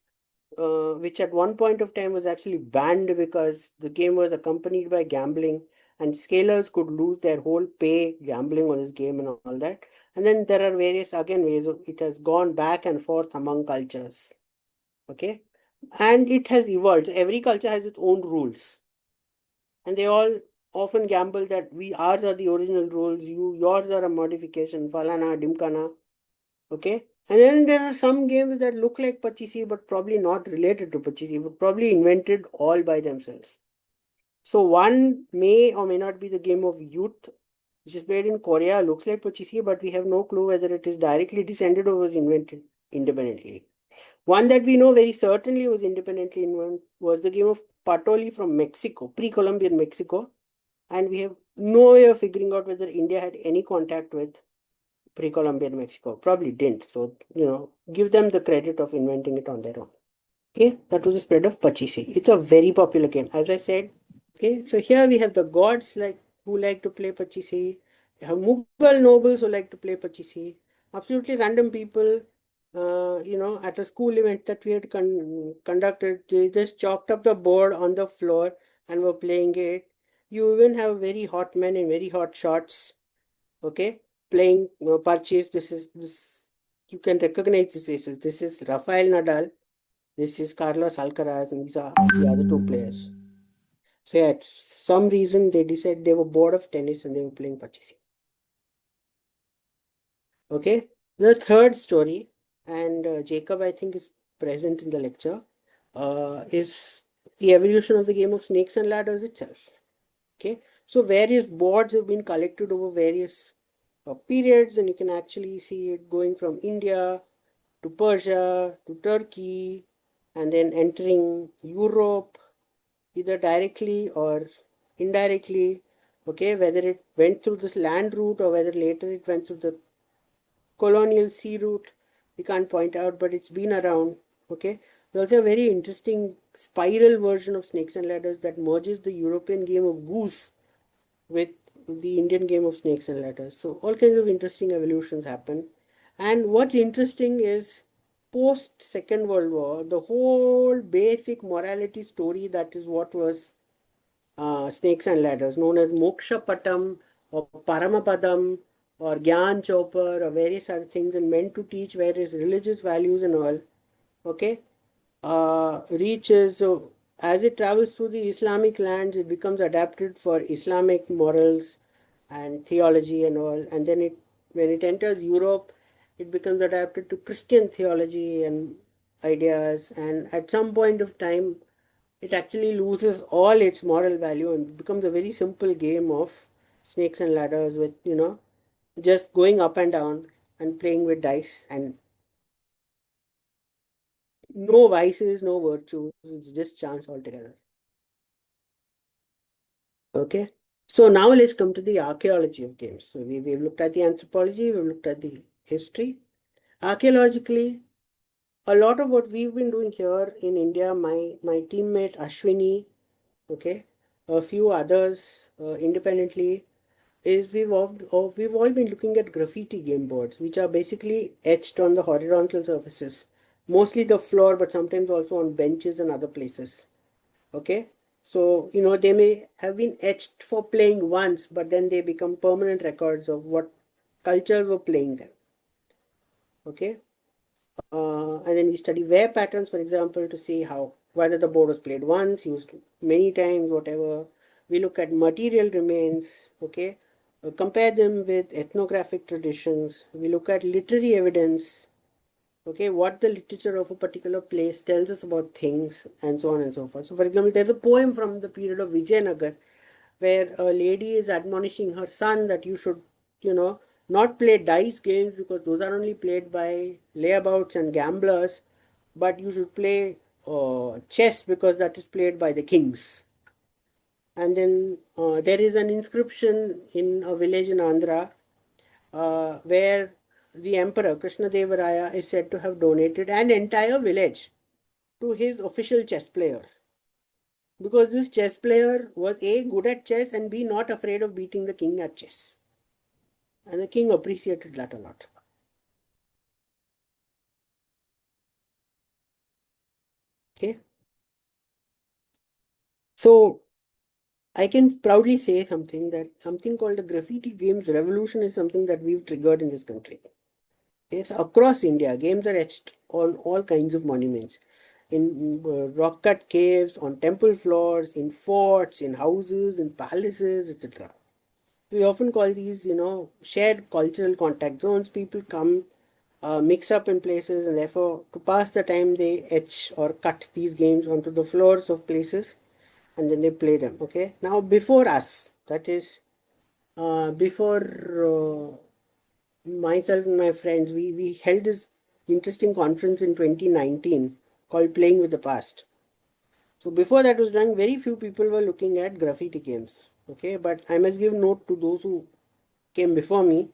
which at one point of time was actually banned because the game was accompanied by gambling, and scalers could lose their whole pay gambling on this game and all that. And then there are various again ways of it has gone back and forth among cultures. Okay, and it has evolved. Every culture has its own rules, and they all often gamble that we ours are the original rules, yours are a modification, falana, dimkana. Okay, and then there are some games that look like Pachisi but probably not related to Pachisi, but probably invented all by themselves. So one may or may not be the game of Youth, which is played in Korea, looks like Pachisi, but we have no clue whether it is directly descended or was invented independently. One that we know very certainly was independently invented was the game of Patoli from Mexico, pre-Columbian Mexico, and we have no way of figuring out whether India had any contact with pre-Columbian Mexico. Probably didn't. So, give them the credit of inventing it on their own. Okay, that was the spread of Pachisi. It's a very popular game. As I said, okay, so here we have the gods who like to play Pachisi. We have Mughal nobles who like to play Pachisi. Absolutely random people, at a school event that we had conducted, they just chalked up the board on the floor and were playing it. You even have very hot men in very hot shorts, okay, playing Parchis. This you can recognize these faces. This is Rafael Nadal, this is Carlos Alcaraz, and these are the other two players. So yeah, some reason they decided they were bored of tennis and they were playing Pachisi. Okay, the third story, and Jacob I think is present in the lecture, is the evolution of the game of snakes and ladders itself. Okay, so various boards have been collected over various periods, and you can actually see it going from India to Persia to Turkey, and then entering Europe either directly or indirectly. Okay, whether it went through this land route or whether later it went through the colonial sea route, we can't point out, but it's been around. Okay, there's a very interesting spiral version of snakes and ladders that merges the European game of goose with the Indian game of snakes and ladders. So all kinds of interesting evolutions happen. And what's interesting is post Second World War, the whole basic morality story that is what was snakes and ladders, known as Moksha Patam or Paramapadam or Gyan Chopar or various other things, and meant to teach various religious values and all. Okay, reaches as it travels through the Islamic lands, it becomes adapted for Islamic morals and theology and all, and then when it enters Europe, it becomes adapted to Christian theology and ideas, and at some point of time, it actually loses all its moral value and becomes a very simple game of snakes and ladders with just going up and down and playing with dice and no vices, no virtues. It's just chance altogether. Okay. So now let's come to the archaeology of games. So we've looked at the anthropology, we've looked at the history. Archaeologically, a lot of what we've been doing here in India, my teammate Ashwini, okay, a few others independently, is we've all been looking at graffiti game boards, which are basically etched on the horizontal surfaces, mostly the floor, but sometimes also on benches and other places. Okay, so they may have been etched for playing once, but then they become permanent records of what cultures were playing them. Okay, and then we study wear patterns, for example, to see how whether the board was played once, used many times, whatever. We look at material remains. Okay, compare them with ethnographic traditions. We look at literary evidence. Okay, what the literature of a particular place tells us about things, and so on and so forth. So for example, there's a poem from the period of Vijayanagar where a lady is admonishing her son that you should you know not play dice games because those are only played by layabouts and gamblers, but you should play chess because that is played by the kings. And then there is an inscription in a village in Andhra where the emperor Krishnadevaraya is said to have donated an entire village to his official chess player, because this chess player was A, good at chess, and B, not afraid of beating the king at chess. And the king appreciated that a lot. Okay. So I can proudly say something called the graffiti games revolution is something that we've triggered in this country. Okay, so across India, games are etched on all kinds of monuments, in rock cut caves, on temple floors, in forts, in houses, in palaces, etc. We often call these, shared cultural contact zones. People come, mix up in places, and therefore, to pass the time, they etch or cut these games onto the floors of places, and then they play them. Okay. Now, before us, that is, before myself and my friends, we held this interesting conference in 2019 called Playing with the Past. So before that was done, very few people were looking at graffiti games. Okay, but I must give note to those who came before me,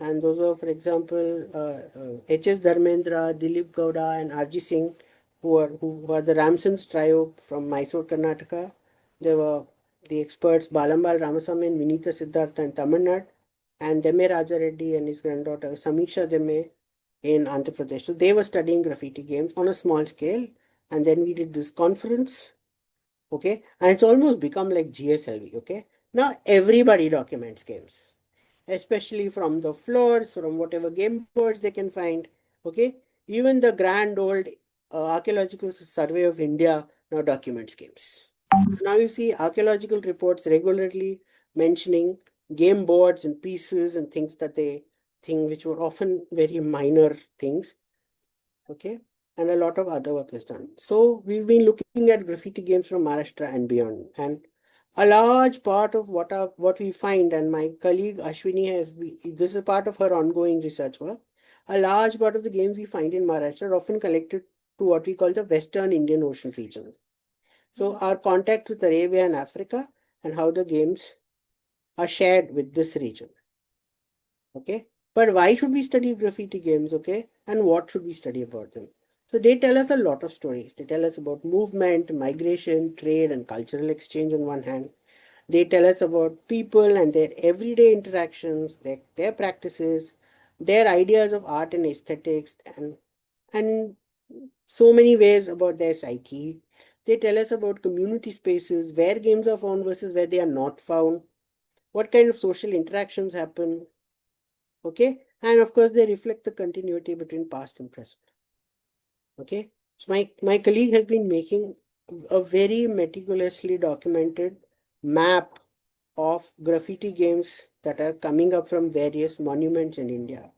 and those were, for example, H.S. Dharmendra, Dilip Gowda, and R.G. Singh, who are the Ramson's trio from Mysore, Karnataka. There were the experts Balambal Ramasamy and Vinita Siddhartha in Tamil Nadu, and Deme Raja Reddy and his granddaughter Samiksha Deme in Andhra Pradesh. So they were studying graffiti games on a small scale, and then we did this conference. Okay, and it's almost become like GSLV. Okay, now everybody documents games, especially from the floors, from whatever game boards they can find. Okay, even the grand old Archaeological Survey of India now documents games. So now you see archaeological reports regularly mentioning game boards and pieces and things that they think which were often very minor things. Okay, and a lot of other work is done. So we've been looking at graffiti games from Maharashtra and beyond, and a large part of what we find, and my colleague Ashwini this is part of her ongoing research work. A large part of the games we find in Maharashtra are often collected to what we call the Western Indian Ocean region. So our contact with Arabia and Africa, and how the games are shared with this region. Okay, but why should we study graffiti games? Okay, and what should we study about them? So they tell us a lot of stories. They tell us about movement, migration, trade, and cultural exchange on one hand. They tell us about people and their everyday interactions, their practices, their ideas of art and aesthetics, and so many ways about their psyche. They tell us about community spaces, where games are found versus where they are not found, what kind of social interactions happen. Okay, and of course they reflect the continuity between past and present. Okay, so my colleague has been making a very meticulously documented map of graffiti games that are coming up from various monuments in India.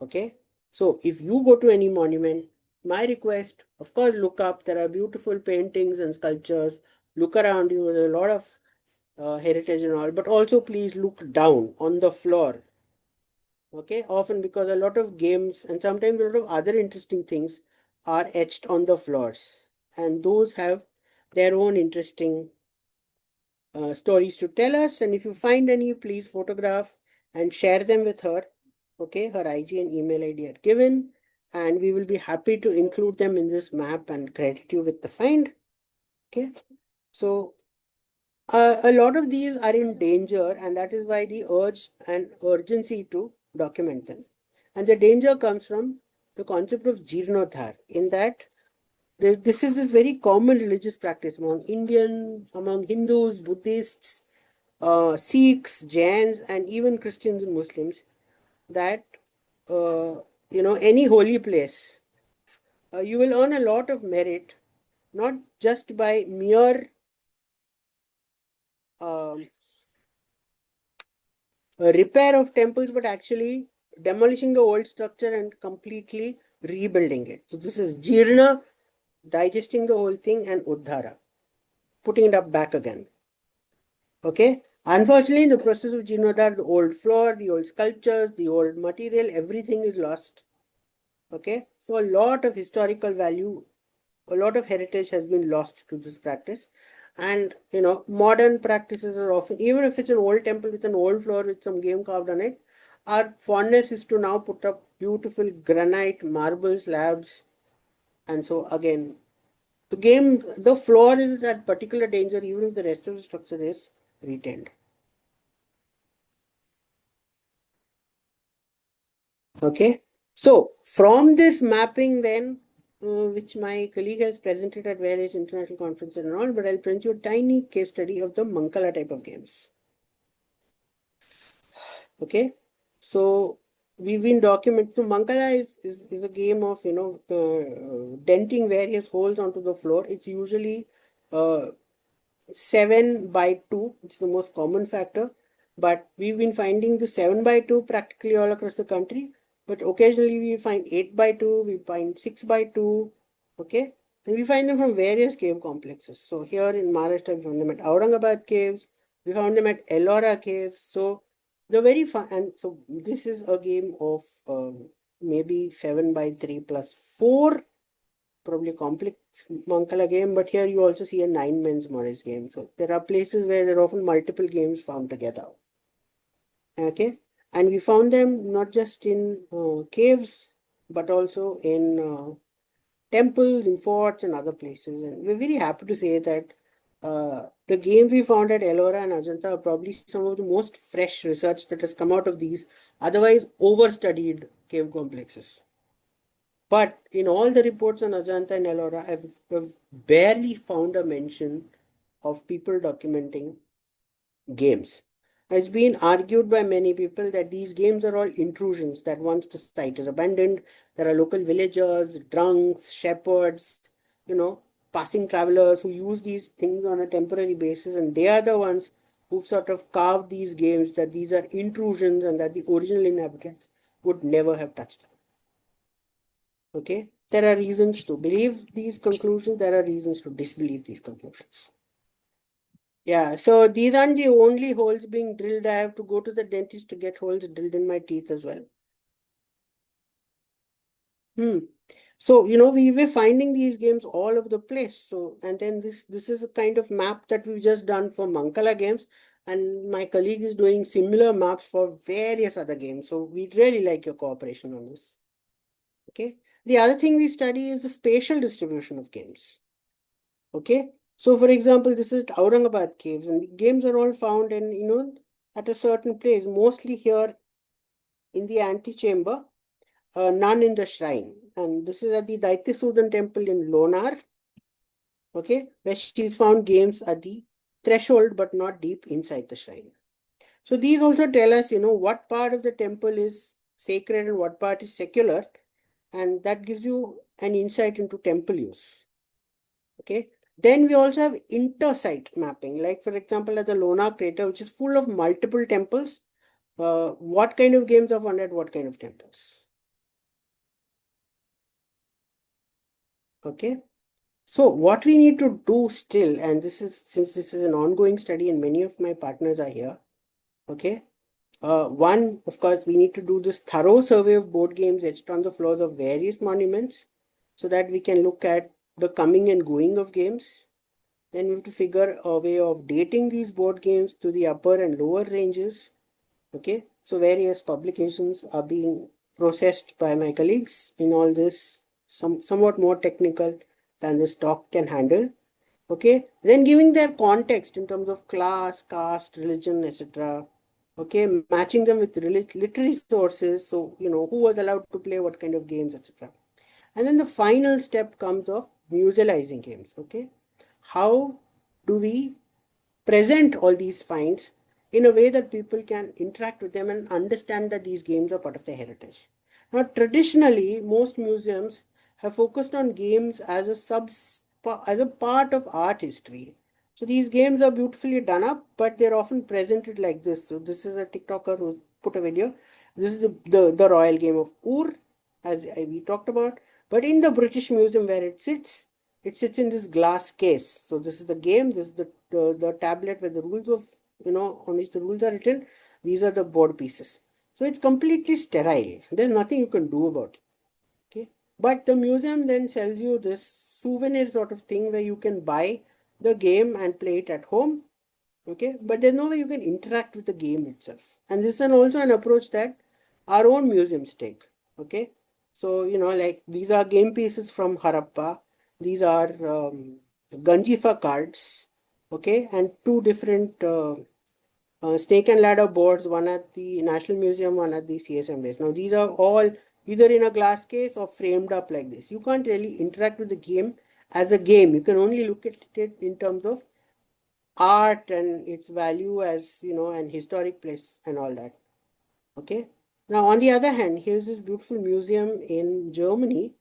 Okay, so if you go to any monument, my request, of course, look up. There are beautiful paintings and sculptures. Look around you. There's a lot of heritage and all, but also please look down on the floor. Okay, often because a lot of games and sometimes a lot of other interesting things are etched on the floors, and those have their own interesting stories to tell us. And if you find any, please photograph and share them with her. Okay, her IG and email ID are given, and we will be happy to include them in this map and credit you with the find. Okay, so a lot of these are in danger, and that is why the urge and urgency to document them. And the danger comes from the concept of Jeernodhar, in that this is this very common religious practice among Hindus, Buddhists, Sikhs, Jains, and even Christians and Muslims, that any holy place, you will earn a lot of merit, not just by mere um, repair of temples, but actually demolishing the old structure and completely rebuilding it. So this is Jirna, digesting the whole thing, and Uddhara, putting it up back again. Okay. Unfortunately, in the process of Jirnodhar, the old floor, the old sculptures, the old material, everything is lost. Okay. So a lot of historical value, a lot of heritage has been lost to this practice. And modern practices are often, even if it's an old temple with an old floor with some game carved on it, our fondness is to now put up beautiful granite marble slabs. And so again, the floor is at particular danger even if the rest of the structure is retained. Okay, so from this mapping then, which my colleague has presented at various international conferences and all, but I'll present you a tiny case study of the Mankala type of games. Okay, so we've been documenting. So Mankala is a game of denting various holes onto the floor. It's usually uh, 7 by 2, which is the most common factor. But we've been finding the 7 by 2 practically all across the country. But occasionally we find 8 by 2, we find 6 by 2. Okay, and we find them from various cave complexes. So here in Maharashtra, we found them at Aurangabad caves. We found them at Ellora caves. So the very fun, and so this is a game of maybe 7 by 3 plus 4, probably complex Mankala game, but here you also see a 9 men's Morris game. So there are places where there are often multiple games found together. Okay, and we found them not just in caves, but also in temples, in forts, and other places. And we're very happy to say that the games we found at Ellora and Ajanta are probably some of the most fresh research that has come out of these otherwise overstudied cave complexes. But in all the reports on Ajanta and Ellora, I've barely found a mention of people documenting games. It's been argued by many people that these games are all intrusions, that once the site is abandoned, there are local villagers, drunks, shepherds, passing travelers who use these things on a temporary basis, and they are the ones who've sort of carved these games, that these are intrusions and that the original inhabitants would never have touched them. Okay, there are reasons to believe these conclusions, there are reasons to disbelieve these conclusions. Yeah, so these aren't the only holes being drilled. I have to go to the dentist to get holes drilled in my teeth as well. So, we were finding these games all over the place. So, and then this is a kind of map that we've just done for Mankala games. And my colleague is doing similar maps for various other games. So we'd really like your cooperation on this. Okay. The other thing we study is the spatial distribution of games. Okay. So for example, this is Aurangabad caves, and games are all found in, at a certain place, mostly here in the antechamber, none in the shrine. And this is at the Daityasudan temple in Lonar, okay, where she's found games at the threshold but not deep inside the shrine. So these also tell us, what part of the temple is sacred and what part is secular, and that gives you an insight into temple use. Okay. Then we also have inter-site mapping, like for example at the Lona crater, which is full of multiple temples. What kind of games are found at what kind of temples? Okay. So what we need to do still, and since this is an ongoing study and many of my partners are here, okay. One, of course, we need to do this thorough survey of board games etched on the floors of various monuments so that we can look at the coming and going of games. Then we have to figure a way of dating these board games to the upper and lower ranges. Okay, so various publications are being processed by my colleagues in all this, somewhat more technical than this talk can handle. Okay, then giving their context in terms of class, caste, religion, etc. Okay, matching them with literary sources, so who was allowed to play what kind of games, etc. And then the final step comes of musealizing games. Okay, how do we present all these finds in a way that people can interact with them and understand that these games are part of their heritage? Now, traditionally, most museums have focused on games as a part of art history. So these games are beautifully done up, but they're often presented like this. So this is a TikToker who put a video. This is the royal game of Ur, as we talked about. But in the British Museum where it sits in this glass case. So this is the game, this is the tablet where the rules of, on which the rules are written. These are the board pieces. So it's completely sterile. There's nothing you can do about it. Okay. But the museum then sells you this souvenir sort of thing where you can buy the game and play it at home. Okay, but there's no way you can interact with the game itself. And this is also an approach that our own museums take. Okay, so like these are game pieces from Harappa. These are Ganjifa cards. Okay, and two different snake and ladder boards, one at the National Museum, one at the CSM base. Now, these are all either in a glass case or framed up like this. You can't really interact with the game as a game. You can only look at it in terms of art and its value as, an historic place and all that. Okay. Now, on the other hand, here's this beautiful museum in Germany.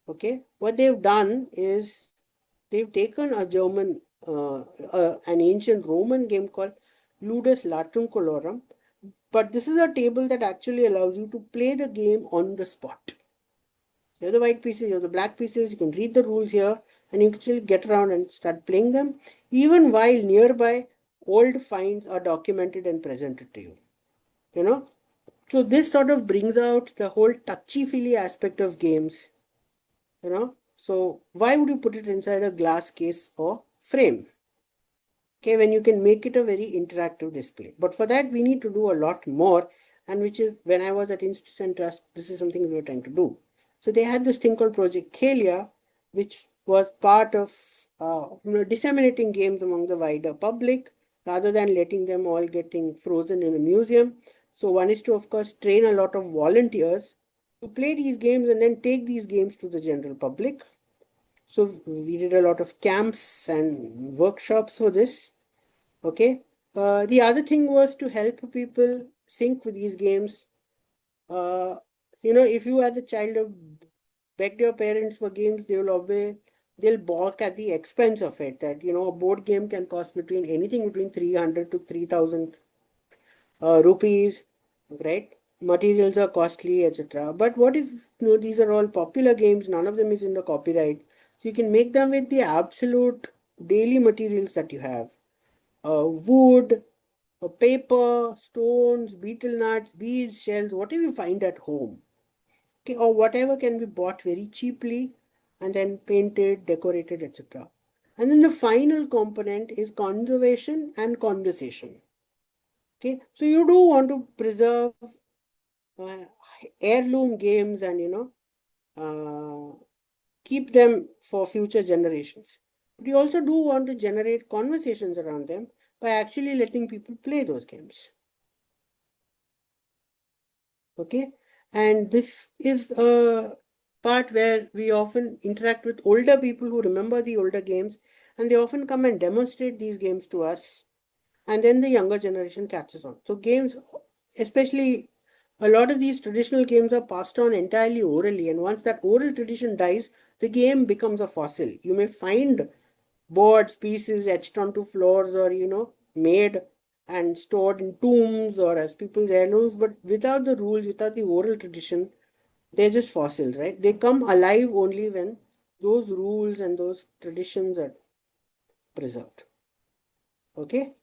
Okay. What they've done is they've taken a German, an ancient Roman game called Ludus Latrunculorum, but this is a table that actually allows you to play the game on the spot. You have the white pieces, you have the black pieces, you can read the rules here, and you can still get around and start playing them, even while nearby old finds are documented and presented to you. You know? So this sort of brings out the whole touchy-feely aspect of games. So why would you put it inside a glass case or frame? Okay, when you can make it a very interactive display. But for that, we need to do a lot more, and which is when I was at Institutes and Trust, this is something we were trying to do. So they had this thing called Project Kalia, which was part of disseminating games among the wider public rather than letting them all getting frozen in a museum. So one is to, of course, train a lot of volunteers to play these games and then take these games to the general public. So we did a lot of camps and workshops for this. Okay. The other thing was to help people sync with these games. Uh, if you as a child have begged your parents for games, they'll balk at the expense of it. That a board game can cost between anything between 300 to 3,000 rupees, right? Materials are costly, etc. But what if these are all popular games? None of them is in the copyright, so you can make them with the absolute daily materials that you have. Wood, paper, stones, betel nuts, beads, shells, whatever you find at home. Okay, or whatever can be bought very cheaply and then painted, decorated, etc. And then the final component is conservation and conversation. Okay, so you do want to preserve uh, heirloom games and keep them for future generations. But you also do want to generate conversations around them by actually letting people play those games. Okay, and this is a part where we often interact with older people who remember the older games, and they often come and demonstrate these games to us, and then the younger generation catches on. So games, especially a lot of these traditional games, are passed on entirely orally, and once that oral tradition dies, the game becomes a fossil. You may find boards, pieces etched onto floors, or made and stored in tombs or as people's heirlooms, but without the rules, without the oral tradition, they're just fossils, right? They come alive only when those rules and those traditions are preserved. Okay,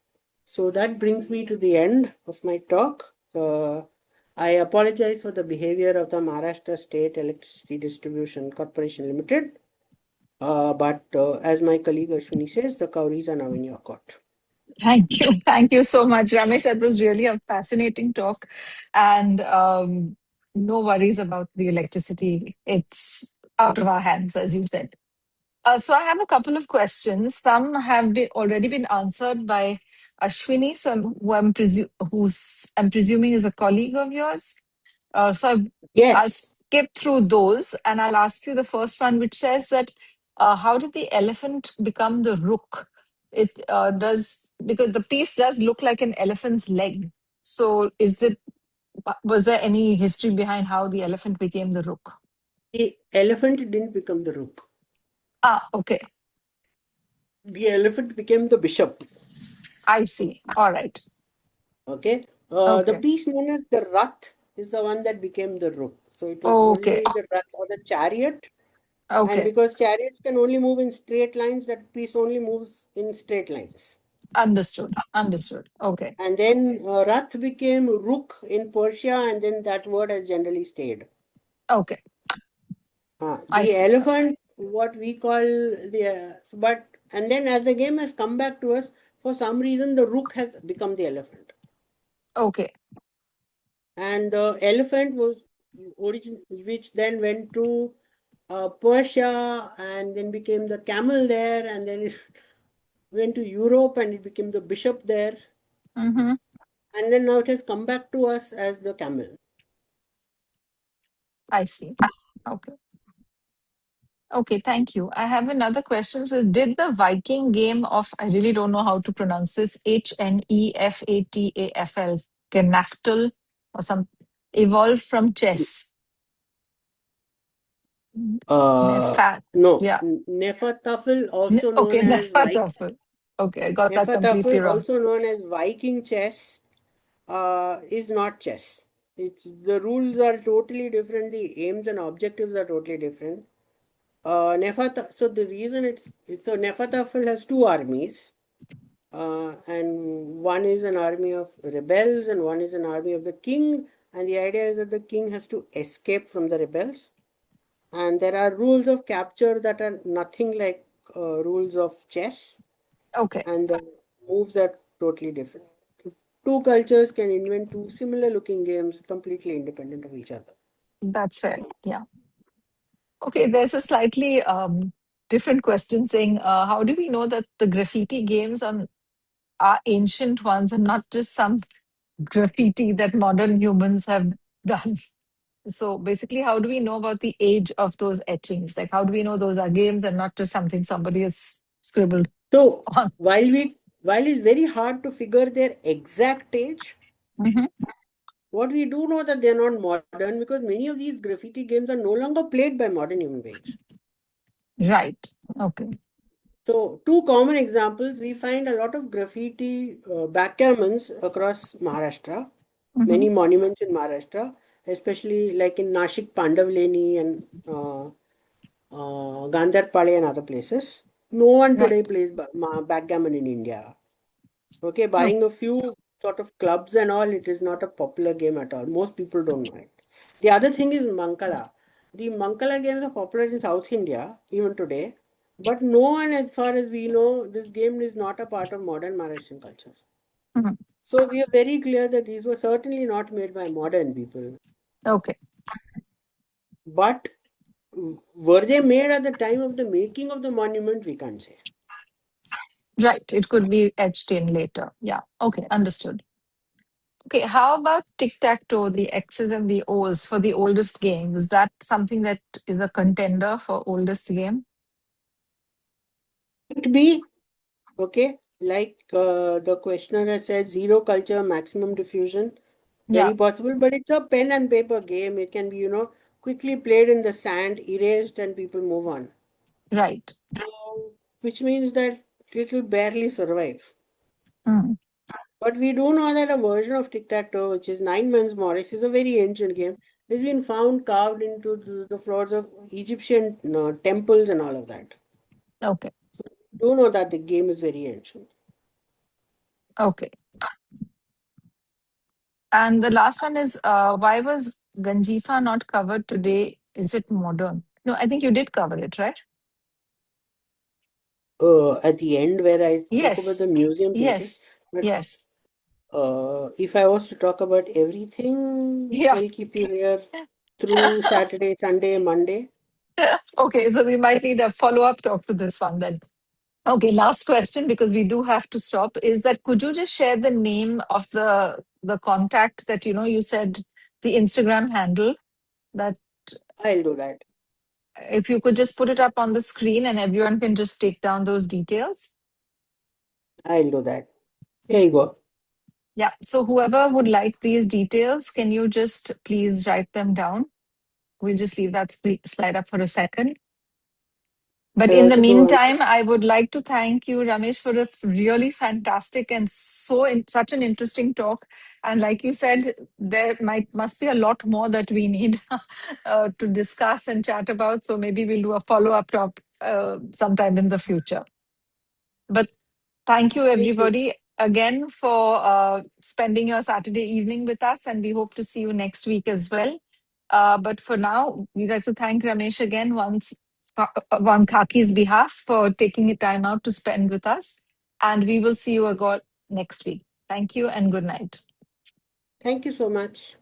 so that brings me to the end of my talk. I apologize for the behavior of the Maharashtra State Electricity Distribution Corporation Limited. But as my colleague Ashwini says, the cowries are now in your court. Thank you. Thank you so much, Ramesh. That was really a fascinating talk. And no worries about the electricity. It's out of our hands, as you said. So I have a couple of questions. Some have been already been answered by Ashwini, so I'm presuming is a colleague of yours. I'll Yes, skip through those and I'll ask you the first one, which says that how did the elephant become the rook? It does because the piece does look like an elephant's leg. So was there any history behind how the elephant became the rook? the elephant didn't become the rook. Ah, okay. The elephant became the bishop. I see. All right. Okay. The Okay. piece known as the Rath is the one that became the rook. So it was Okay. only the Rath or the chariot. And Okay. because chariots can only move in straight lines, that piece only moves in straight lines. Understood. Understood. Okay. And then Rath became rook in Persia, and then that word has generally stayed. Okay. I The see. elephant, what we call the, but And then as the game has come back to us, for some reason the rook has become the elephant. Okay. And the elephant was origin, which then went to Persia and then became the camel there, and then it went to Europe and it became the bishop there. Mm-hmm. And then now it has come back to us as the camel. I see. Okay. Okay, thank you. I have another question. So, did the Viking game of, I really don't know how to pronounce this, Hnefatafl, Knaftel, or some, evolve from chess? Uh, Nefat. no, Yeah. Nefertafel, also known Okay, as Nefatafl. Okay, I got that completely Nefertafel, wrong. also known as Viking chess, is not chess. It's the rules are totally different. The aims and objectives are totally different. So the reason it's so Nefertafel has two armies, and one is an army of rebels and one is an army of the king. And the idea is that the king has to escape from the rebels. And there are rules of capture that are nothing like rules of chess, Okay, and the moves are totally different. Two cultures can invent two similar looking games completely independent of each other. that's fair. Yeah. Okay, there's a slightly different question saying, how do we know that the graffiti games are ancient ones and not just some graffiti that modern humans have done? So basically, how do we know about the age of those etchings? Like, how do we know those are games and not just something somebody has scribbled So on? while it's very hard to figure their exact age, Hmm. what we do know that they're not modern because many of these graffiti games are no longer played by modern human beings. Right. Okay. So, two common examples, we find a lot of graffiti backgammons across Maharashtra, Hmm. many monuments in Maharashtra, especially like in Nashik, Pandavleni, and Gandharpale and other places. No one Right. today plays backgammon in India. Okay, Okay. barring a few sort of clubs and all, it is not a popular game at all. Most people don't know it. The other thing is Mankala. The Mankala games are popular in South India even today, but no one, as far as we know, this game is not a part of modern Maharashtrian culture. Mhm. So we are very clear that these were certainly not made by modern people. Okay. But were they made at the time of the making of the monument? We can't say. Right. It could be etched in later. Yeah. Okay. Understood. Okay. How about tic-tac-toe, the X's and the O's for the oldest game? Was that something that is a contender for oldest game? Might be, okay, like the questioner has said, zero culture, maximum diffusion. Yeah. Very possible, but it's a pen and paper game. It can be, quickly played in the sand, erased, and people move on. Right. Which means that it will barely survive. Mm. But we do know that a version of tic tac toe, which is Nine Men's Morris, is a very ancient game. It's been found carved into the floors of Egyptian temples and all of that. Okay. Do know that the game is very ancient. Okay. And the last one is, why was Ganjifa not covered today? Is it modern? No, I think you did cover it, right? At the end, where I spoke about Yes. the museum pieces, Yes. but Yes. if I was to talk about everything, Yeah. I'll keep you here through Saturday, Sunday, Monday. Okay, so we might need a follow-up talk to this one then. Okay, last question because we do have to stop. Is that could you just share the name of the contact that you said the Instagram handle that I'll do that. if you could just put it up on the screen and everyone can just take down those details? I'll do that. Here you go. Yeah. So whoever would like these details, can you just please write them down? We'll just leave that slide up for a second. But I'll in the also do one. meantime, I would like to thank you, Ramesh, for a really fantastic and such an interesting talk. And like you said, there must be a lot more that we need to discuss and chat about. So maybe we'll do a follow-up talk sometime in the future. But thank you, Thank you. everybody, again for spending your Saturday evening with us. And we hope to see you next week as well. But for now, we'd like to thank Ramesh again once on Khaki's behalf for taking the time out to spend with us. And we will see you again next week. Thank you and good night. Thank you so much.